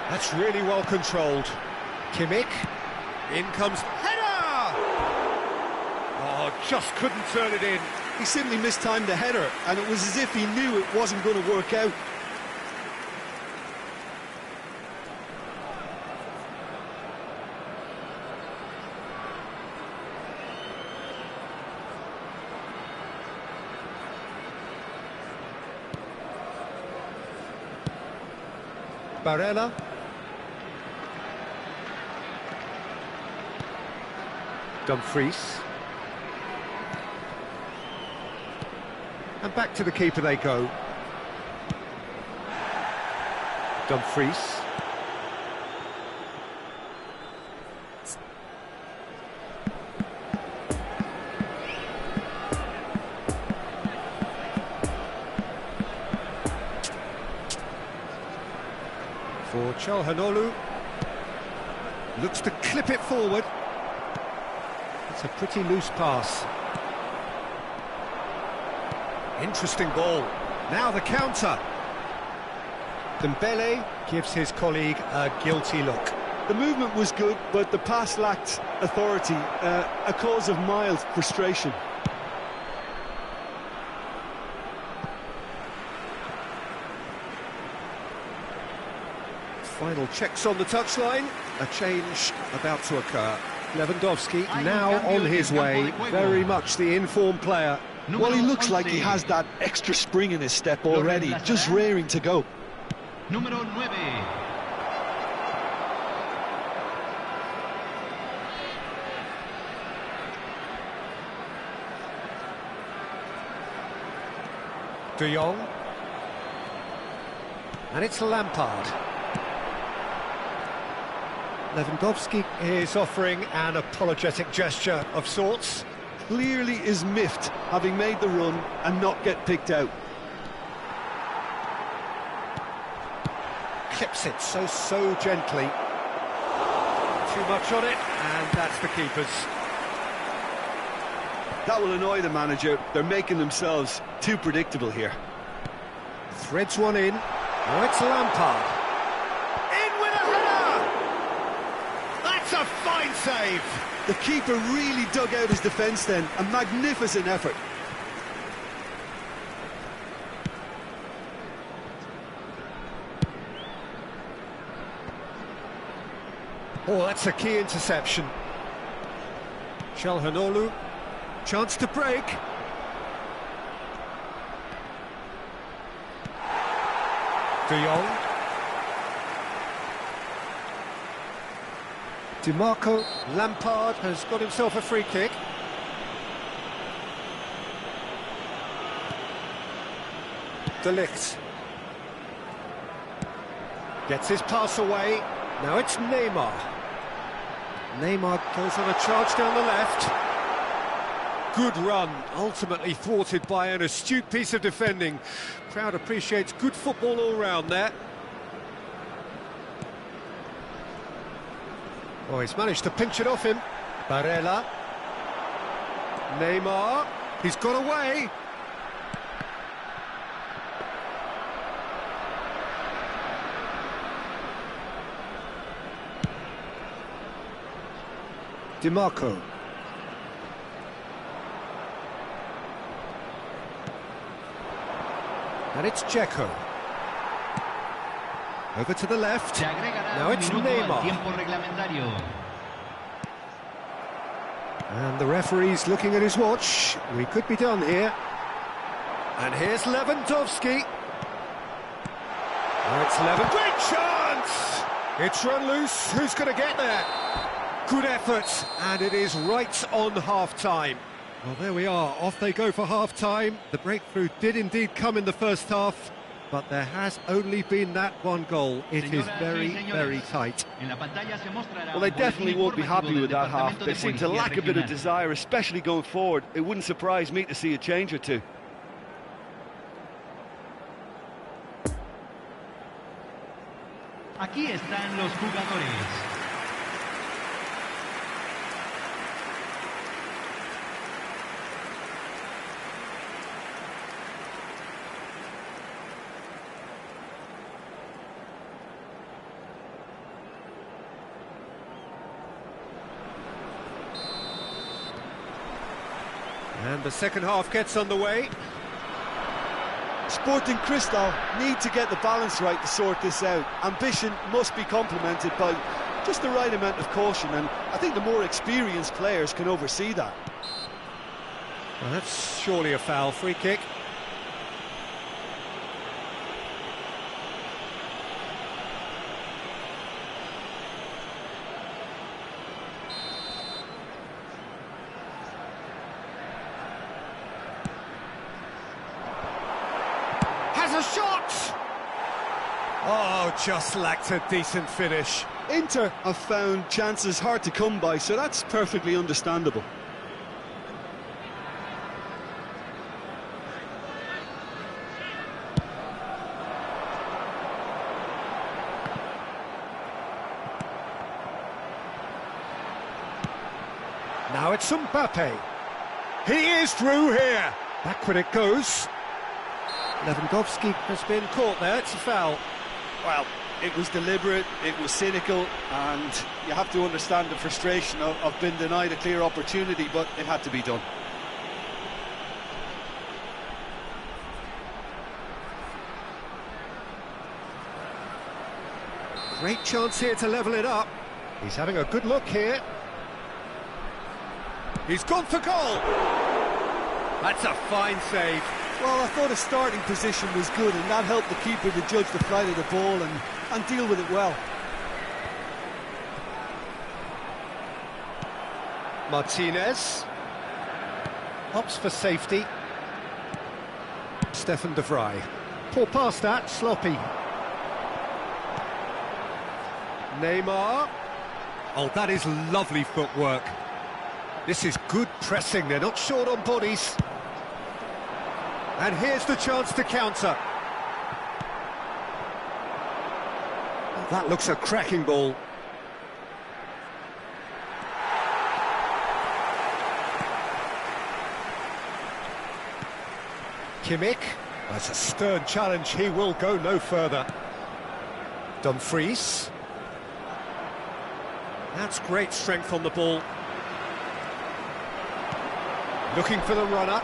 That's really well controlled. Kimmich. In comes header! Oh, just couldn't turn it in.
He simply mistimed the header, and it was as if he knew it wasn't going to work out.
Barella. Dumfries. And back to the keeper they go. Dumfries. For Çalhanoğlu. Looks to clip it forward. It's a pretty loose pass. Interesting ball. Now the counter. Dembele gives his colleague a guilty look.
The movement was good, but the pass lacked authority, a cause of mild frustration.
Final checks on the touchline. A change about to occur. Lewandowski now on his way, very much the informed player.
Well, he looks like he has that extra spring in his step already, just raring to go.
Número 9.
De Jong. And it's Lampard. Lewandowski is offering an apologetic gesture of sorts.
Clearly is miffed, having made the run and not get picked out.
Clips it so gently. Too much on it, and that's the keeper's.
That will annoy the manager. They're making themselves too predictable here.
Threads one in. Now it's Lampard. In with a header! That's a fine save!
The keeper really dug out his defence then. A magnificent effort.
Oh, that's a key interception. Çalhanoğlu, chance to break. De Jong. DiMarco, Lampard has got himself a free kick. De Ligt. Gets his pass away. Now it's Neymar. Neymar goes on a charge down the left. Good run, ultimately thwarted by an astute piece of defending. Crowd appreciates good football all round there. Oh, he's managed to pinch it off him. Barella. Neymar. He's got away. DiMarco. And it's Dzeko. Over to the left. Now it's Neymar. And the referee's looking at his watch. We could be done here. And here's Lewandowski. Now it's Lewandowski. Great chance! It's run loose. Who's going to get there? Good effort, and it is right on half-time. Well, there we are. Off they go for half-time. The breakthrough did indeed come in the first half, but there has only been that one goal. It is very tight.
Well, they definitely won't be happy with that half. They seem to lack a bit of desire, especially going forward. It wouldn't surprise me to see a change or two.
Aquí están los jugadores.
And the second half gets underway.
Sporting Cristal need to get the balance right to sort this out. Ambition must be complemented by just the right amount of caution, and I think the more experienced players can oversee that.
Well, that's surely a foul. Free kick. A shot! Oh, just lacked a decent finish.
Inter have found chances hard to come by, so that's perfectly understandable.
Now it's Mbappe. He is through here. Back when it goes. Lewandowski has been caught there, it's a foul.
Well, it was deliberate, it was cynical, and you have to understand the frustration of being denied a clear opportunity, but it had to be done.
Great chance here to level it up. He's having a good look here. He's gone for goal. That's a fine save.
Well, I thought his starting position was good, and that helped the keeper to judge the flight of the ball and deal with it well.
Martinez opts for safety. Stefan de Vrij. Poor pass that, sloppy. Neymar. Oh, that is lovely footwork. This is good pressing, they're not short on bodies. And here's the chance to counter. Oh, that looks a cracking ball. Kimmich. That's a stern challenge, he will go no further. Dumfries. That's great strength on the ball. Looking for the runner.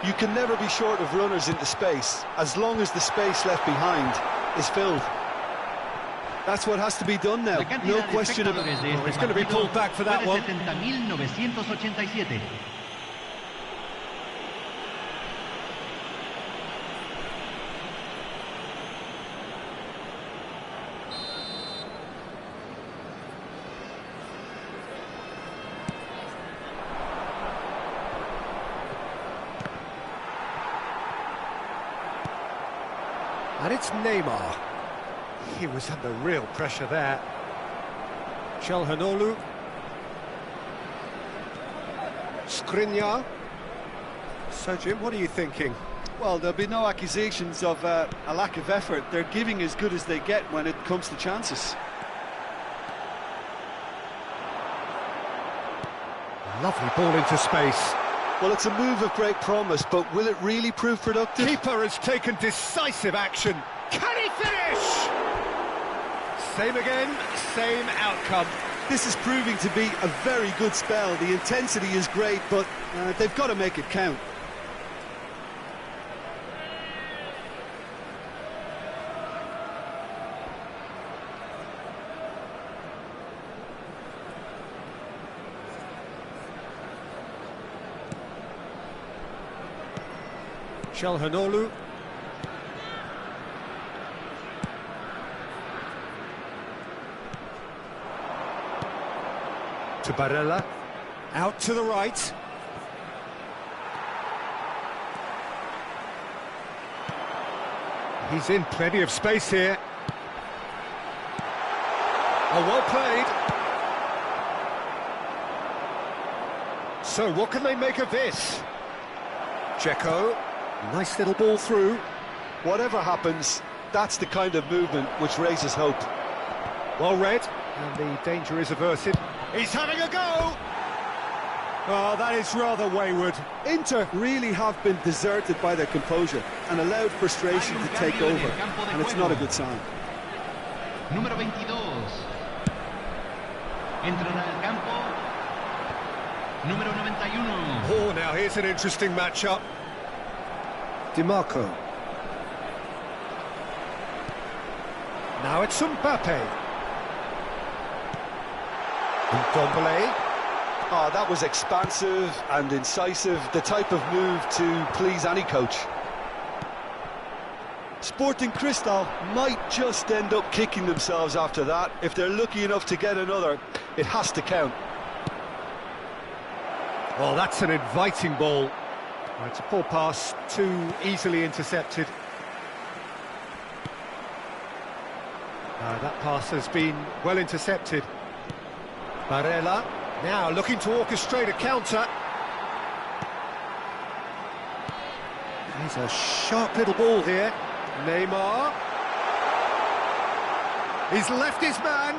You can never be short of runners into space, as long as the space left behind is filled. That's what has to be done now, no question about it.
Oh, he's going to be pulled back for that one.
70.987.
And it's Neymar. He was under real pressure there. Çalhanoğlu. Skriniar. So, Jim, what are you thinking?
Well, there'll be no accusations of a lack of effort. They're giving as good as they get when it comes to chances.
Lovely ball into space.
Well, it's a move of great promise, but will it really prove productive?
Keeper has taken decisive action. Can he finish? Same again, same outcome.
This is proving to be a very good spell. The intensity is great, but they've got to make it count.
Çalhanoğlu. To Barella. Out to the right. He's in plenty of space here. Oh, well played. So, what can they make of this? Dzeko. Nice little ball through.
Whatever happens, that's the kind of movement which raises hope.
Well read, and the danger is averted. He's having a go! Oh, that is rather wayward.
Inter really have been deserted by their composure and allowed frustration to take over, and it's not a good sign.
Número 22. Entrará al campo. Número 91.
Oh, now here's an interesting matchup. Di Marco. Now it's Mbappe. Ndombele.
Oh, that was expansive and incisive, the type of move to please any coach. Sporting Cristal might just end up kicking themselves after that. If they're lucky enough to get another, it has to count.
Well, that's an inviting ball. It's a poor pass, too easily intercepted. That pass has been well intercepted. Barella, now looking to orchestrate a counter. He's a sharp little ball here. Neymar. He's left his man.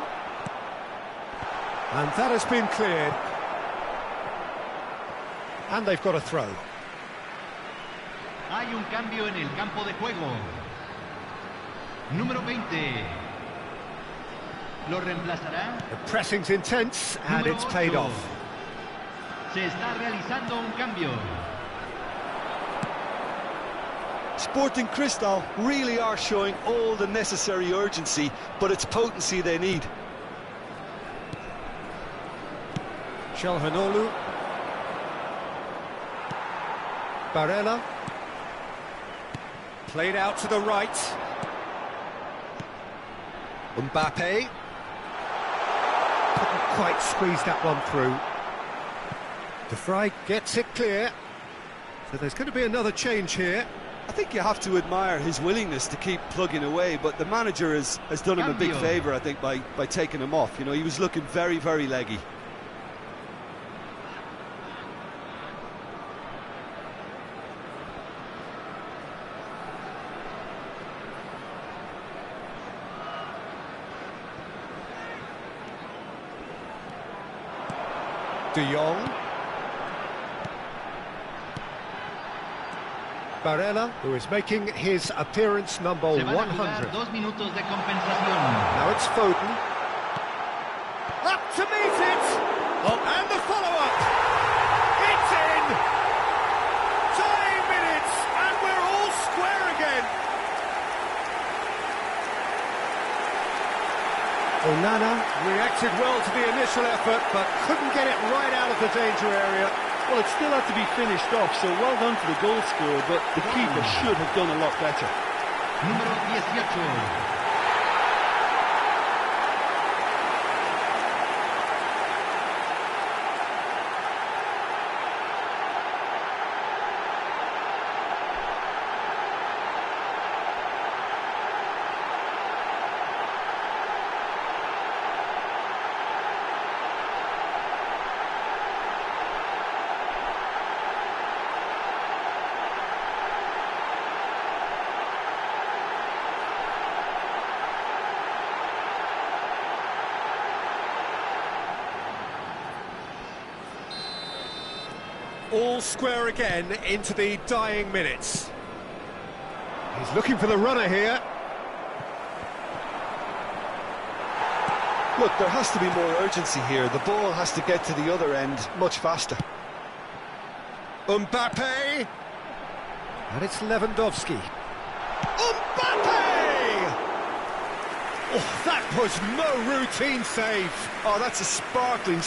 And that has been cleared. And they've got a throw.
Hay un cambio en el campo de juego. Número 20. Lo reemplazará.
The pressing's intense and
Número
it's paid
8.
off.
Se está realizando un cambio.
Sporting Cristal really are showing all the necessary urgency, but it's potency they need.
Çalhanoğlu. Barella. Played out to the right. Mbappe. Couldn't quite squeeze that one through. De Vrij gets it clear. So there's going to be another change here.
I think you have to admire his willingness to keep plugging away, but the manager has done him a big favour, I think, by taking him off. You know, he was looking very, very leggy.
De Jong. Barella, who is making his appearance number 100. Now it's Foden. Up to meet it! Oh, and the follow-up! It's in! Tying minutes, and we're all square again! Onana reacted well to the initial effort, but couldn't get it right out of the danger area.
Well, it still had to be finished off, so well done to the goal scorer, but the keeper should have done a lot better.
Número 18.
All square again into the dying minutes. He's looking for the runner here.
Look, there has to be more urgency here. The ball has to get to the other end much faster.
Mbappe! And it's Lewandowski. Mbappe! Oh, that was no routine save.
Oh, that's a sparkling...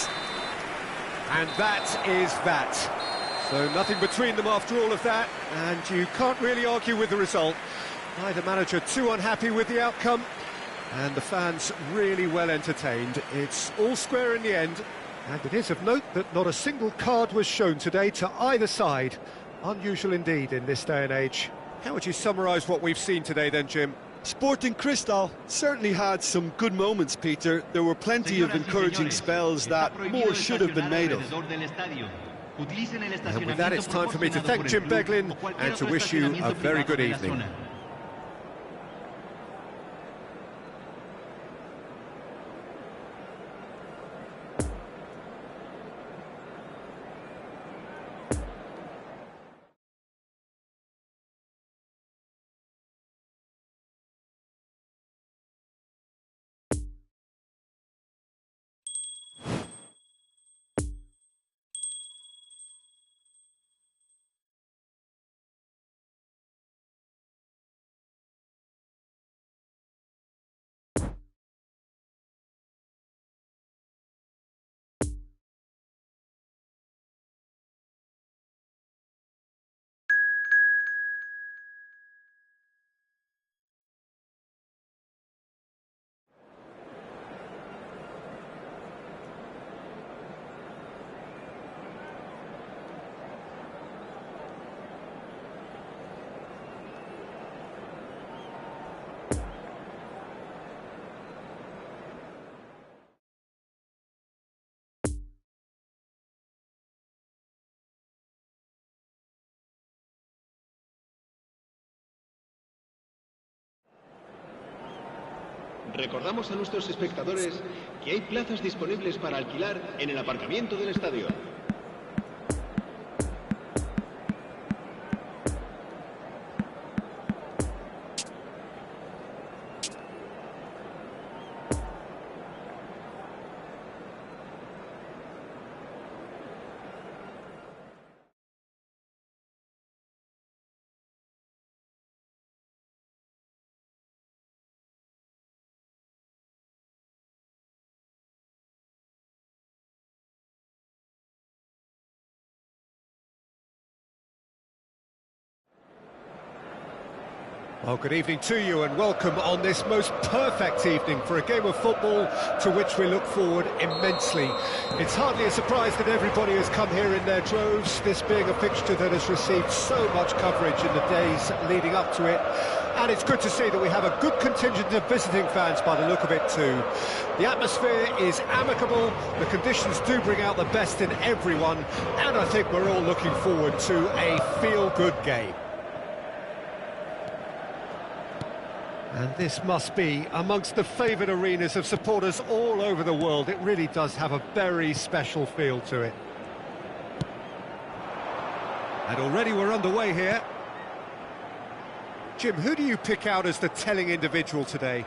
And that is that. So nothing between them after all of that, and you can't really argue with the result. Neither manager too unhappy with the outcome, and the fans really well entertained. It's all square in the end, and it is of note that not a single card was shown today to either side. Unusual indeed in this day and age. How would you summarise what we've seen today then, Jim?
Sporting Cristal certainly had some good moments, Peter. There were plenty of encouraging spells that more should have been made of.
And with that, it's time for me to thank Jim Beglin and to wish you a very good evening.
Recordamos a nuestros espectadores que hay plazas disponibles para alquilar en el aparcamiento del estadio.
Well, good evening to you and welcome on this most perfect evening for a game of football to which we look forward immensely. It's hardly a surprise that everybody has come here in their droves, this being a fixture that has received so much coverage in the days leading up to it. And it's good to see that we have a good contingent of visiting fans by the look of it too. The atmosphere is amicable, the conditions do bring out the best in everyone, and I think we're all looking forward to a feel-good game. And this must be amongst the favoured arenas of supporters all over the world. It really does have a very special feel to it. And already we're underway here. Jim, who do you pick out as the telling individual today?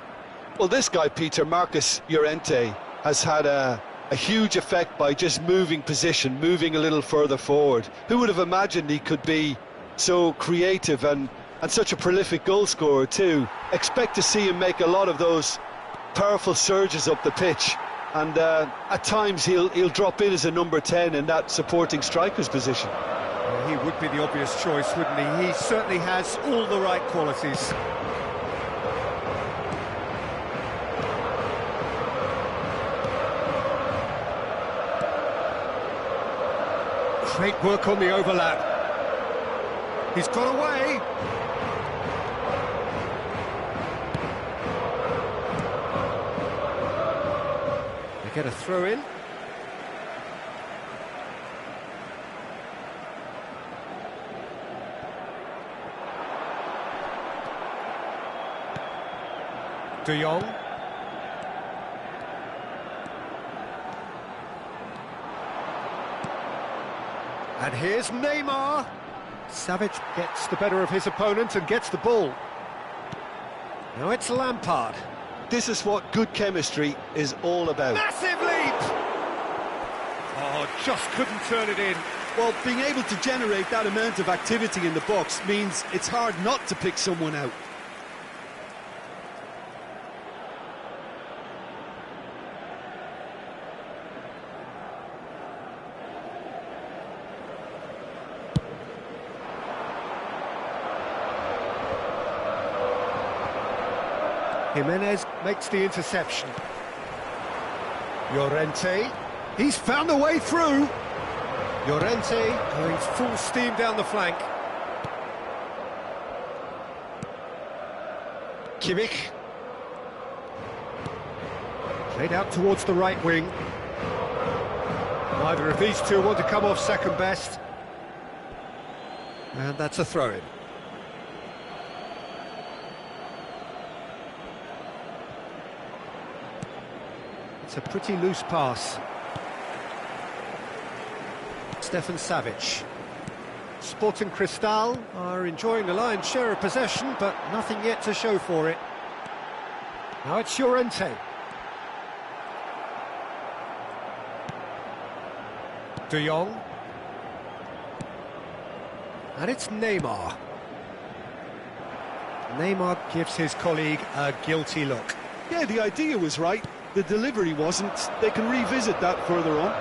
Well, this guy, Peter, Marcus Llorente, has had a huge effect by just moving position, moving a little further forward. Who would have imagined he could be so creative and such a prolific goal scorer too? Expect to see him make a lot of those powerful surges up the pitch, and at times he'll drop in as a number 10 in that supporting striker's position.
Well, he would be the obvious choice, wouldn't he? He certainly has all the right qualities. Great work on the overlap. He's got away. They get a throw in. De Jong. And here's Neymar. Savic gets the better of his opponent and gets the ball. Now it's Lampard.
This is what good chemistry is all about.
Massive leap! Oh, just couldn't turn it in.
Well, being able to generate that amount of activity in the box means it's hard not to pick someone out.
Jimenez makes the interception. Llorente, he's found a way through. Llorente going full steam down the flank. Kimmich. Played out towards the right wing. Neither of these two want to come off second best. And that's a throw-in. It's a pretty loose pass. Stefan Savic. Sporting Cristal are enjoying the lion's share of possession, but nothing yet to show for it. Now it's Llorente. De Jong. And it's Neymar. Neymar gives his colleague a guilty look.
Yeah, the idea was right. The delivery wasn't. They can revisit that further on.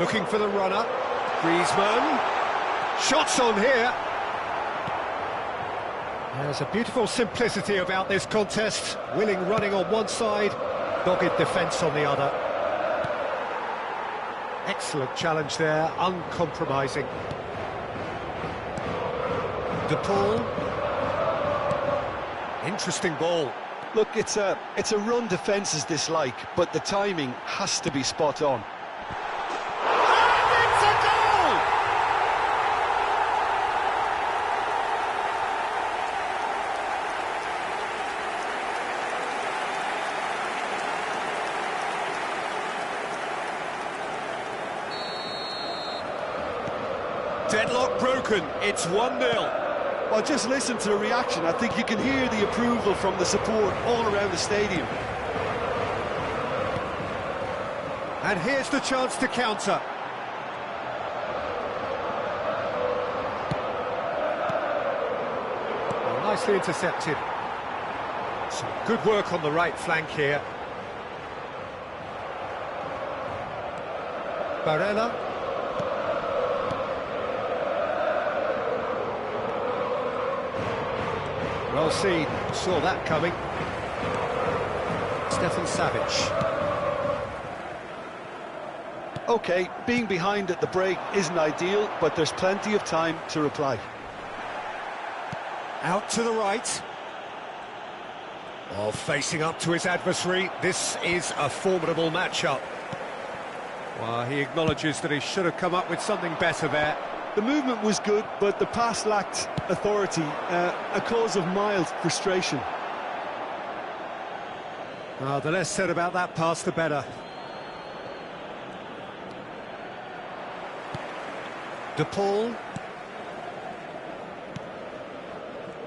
Looking for the runner. Griezmann. Shots on here. There's a beautiful simplicity about this contest. Willing running on one side, dogged defence on the other. Excellent challenge there, uncompromising. De Paul. Interesting ball.
Look, it's a run defence's dislike, but the timing has to be spot on.
And it's a goal! Deadlock broken, it's 1-0.
Well, just listen to the reaction. I think you can hear the approval from the support all around the stadium.
And here's the chance to counter. Well, nicely intercepted. Some good work on the right flank here. Barella. Well seen, saw that coming. Stefan Savic.
OK, being behind at the break isn't ideal, but there's plenty of time to reply.
Out to the right. Oh, facing up to his adversary. This is a formidable matchup. Well, he acknowledges that he should have come up with something better there.
The movement was good, but the pass lacked authority, a cause of mild frustration.
Well, the less said about that pass, the better. De Paul.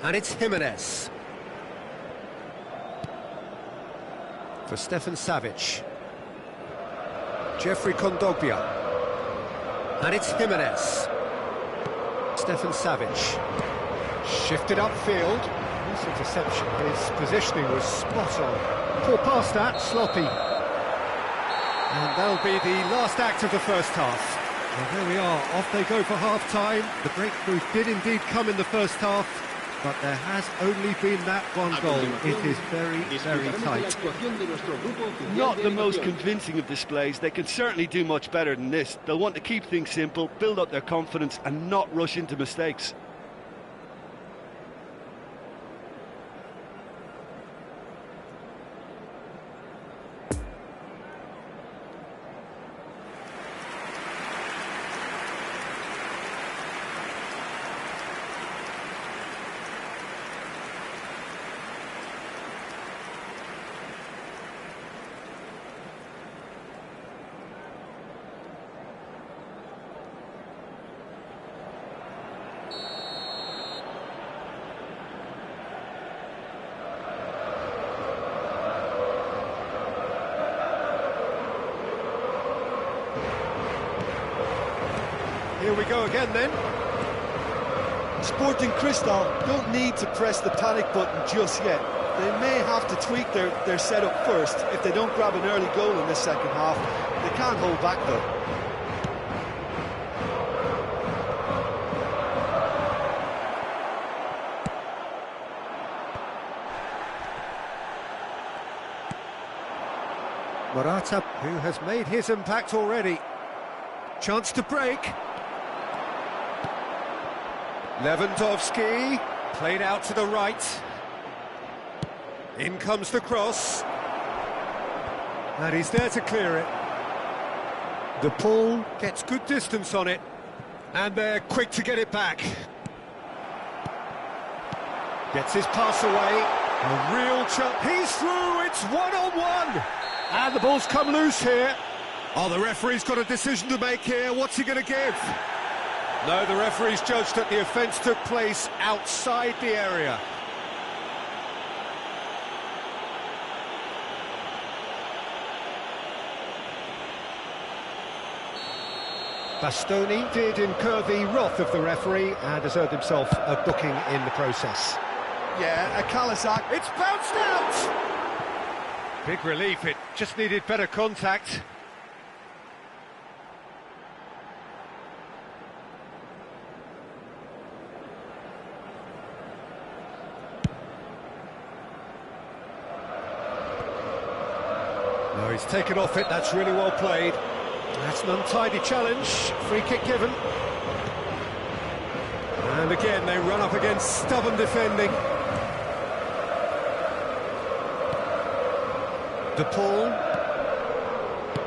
And it's Jimenez. For Stefan Savic. Jeffrey Kondogbia. And it's Jimenez. Stefan Savic. Shifted upfield. Nice interception. His positioning was spot on. Poor pass that, sloppy. And that'll be the last act of the first half. Well, there we are, off they go for half-time. The breakthrough did indeed come in the first half, but there has only been that one goal. It is very, very tight.
Not the most convincing of displays. They can certainly do much better than this. They'll want to keep things simple, build up their confidence and not rush into mistakes.
Here we go again then.
Sporting Cristal don't need to press the panic button just yet. They may have to tweak their setup first if they don't grab an early goal in this second half. They can't hold back though.
Morata, who has made his impact already. Chance to break. Lewandowski, played out to the right. In comes the cross. And he's there to clear it. De Paul gets good distance on it. And they're quick to get it back. Gets his pass away. A real chance. He's through, it's one-on-one. And the ball's come loose here. Oh, the referee's got a decision to make here. What's he going to give? No, the referee's judged that the offence took place outside the area. Bastoni did incur the wrath of the referee and has earned himself a booking in the process.
Yeah, a callous act.
It's bounced out! Big relief, it just needed better contact. No, he's taken off it, that's really well played. That's an untidy challenge, free kick given. And again, they run up against stubborn defending. De Paul,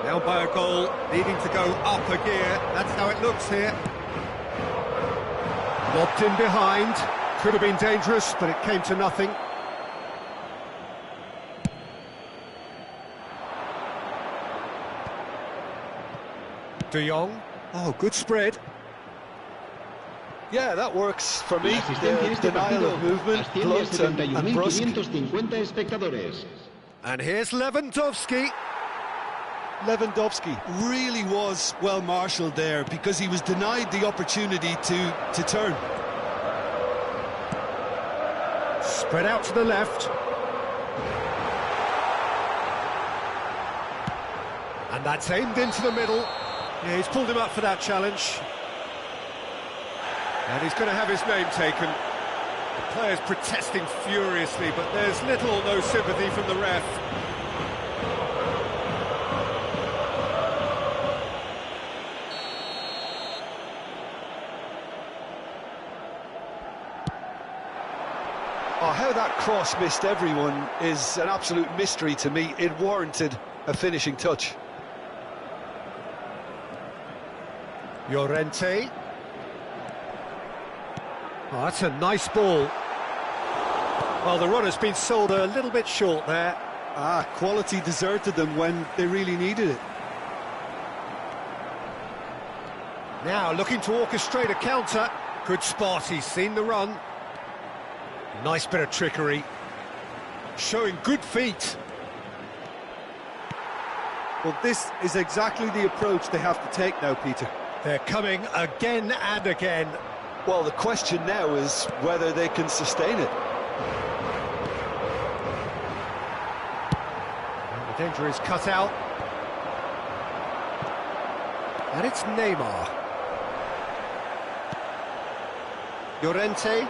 now by a goal, needing to go up a gear. That's how it looks here. Lobbed in behind, could have been dangerous, but it came to nothing. De Jong, oh, good spread.
Yeah, that works for me. The denial of movement, blunt and brusque.
And here's Lewandowski.
Lewandowski really was well marshalled there because he was denied the opportunity to turn.
Spread out to the left. And that's aimed into the middle. Yeah, he's pulled him up for that challenge. And he's going to have his name taken. The players protesting furiously, but there's little or no sympathy from the ref.
Oh, how that cross missed everyone is an absolute mystery to me. It warranted a finishing touch.
Llorente. Oh, that's a nice ball. Well, the run has been sold a little bit short there.
Quality deserted them when they really needed it.
Now looking to orchestrate a counter. Good spot, he's seen the run. Nice bit of trickery. Showing good feet.
Well, this is exactly the approach they have to take now, Peter.
They're coming again and again.
Well, the question now is whether they can sustain it.
And the danger is cut out. And it's Neymar. Llorente.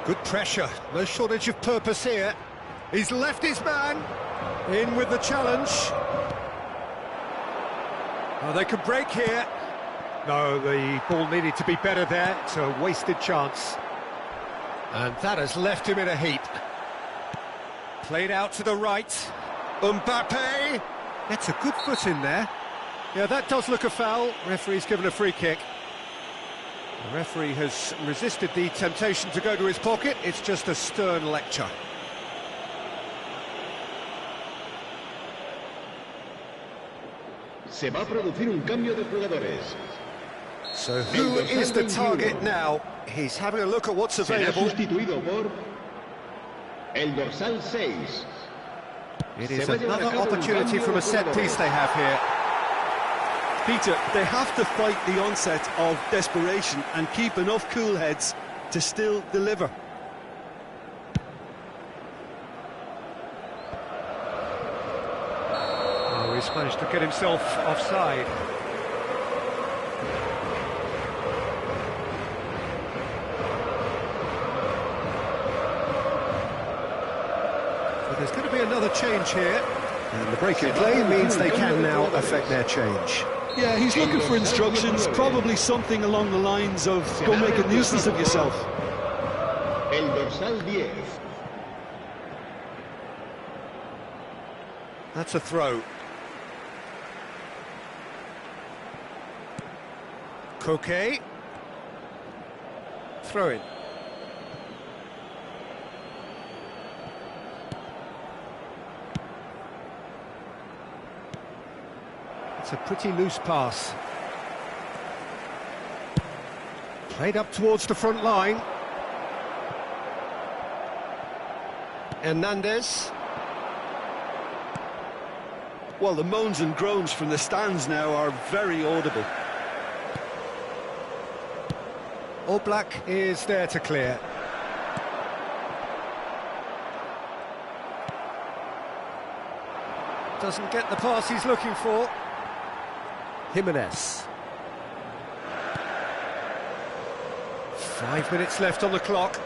Good pressure, no shortage of purpose here. He's left his man. In with the challenge. Oh, they could break here. No, the ball needed to be better there. It's a wasted chance. And that has left him in a heap. Played out to the right. Mbappe gets a good foot in there. Yeah, that does look a foul. Referee's given a free kick. The referee has resisted the temptation to go to his pocket. It's just a stern lecture.
Se va a producir un cambio de jugadores.
So who is the target now? He's having a look at what's
Será
available.
sustituido por el dorsal 6.
It is another opportunity from a set piece they have here.
Peter, they have to fight the onset of desperation and keep enough cool heads to still deliver.
Oh, he's managed to get himself offside. So there's going to be another change here. And the break in play means they can now affect their change.
Yeah, he's looking for instructions, probably something along the lines of, go make a nuisance of yourself.
El dorsal 10.
That's a throw. Koke. Throw in. It's a pretty loose pass. Played up towards the front line. Hernandez.
Well, the moans and groans from the stands now are very audible.
Oblak is there to clear. Doesn't get the pass he's looking for. Jimenez. 5 minutes left on the clock.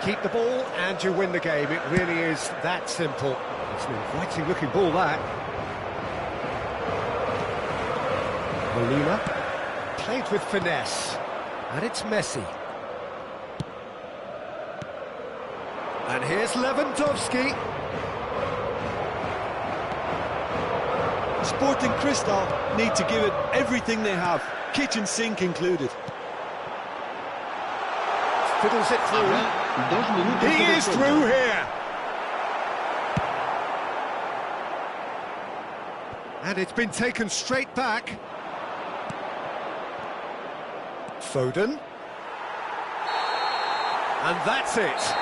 Keep the ball and you win the game. It really is that simple. It's an inviting looking ball, that. Molina. Played with finesse. And it's Messi. And here's Lewandowski.
Sporting Cristal need to give it everything they have, kitchen sink included.
Fiddles it through. He is through here. And it's been taken straight back. Foden. And that's it.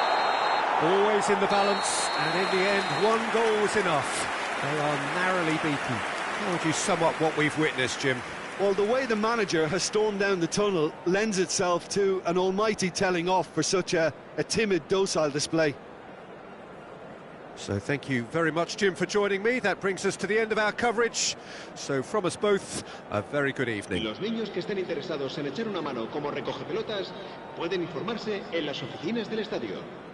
Always in the balance, and in the end, one goal was enough. They are narrowly beaten. How would you sum up what we've witnessed, Jim?
Well, the way the manager has stormed down the tunnel lends itself to an almighty telling off for such a timid, docile display.
So thank you very much, Jim, for joining me. That brings us to the end of our coverage. So from us both, a very good evening.
Los niños que estén interesados en echar una mano como recogepelotas pueden informarse en las oficinas del estadio.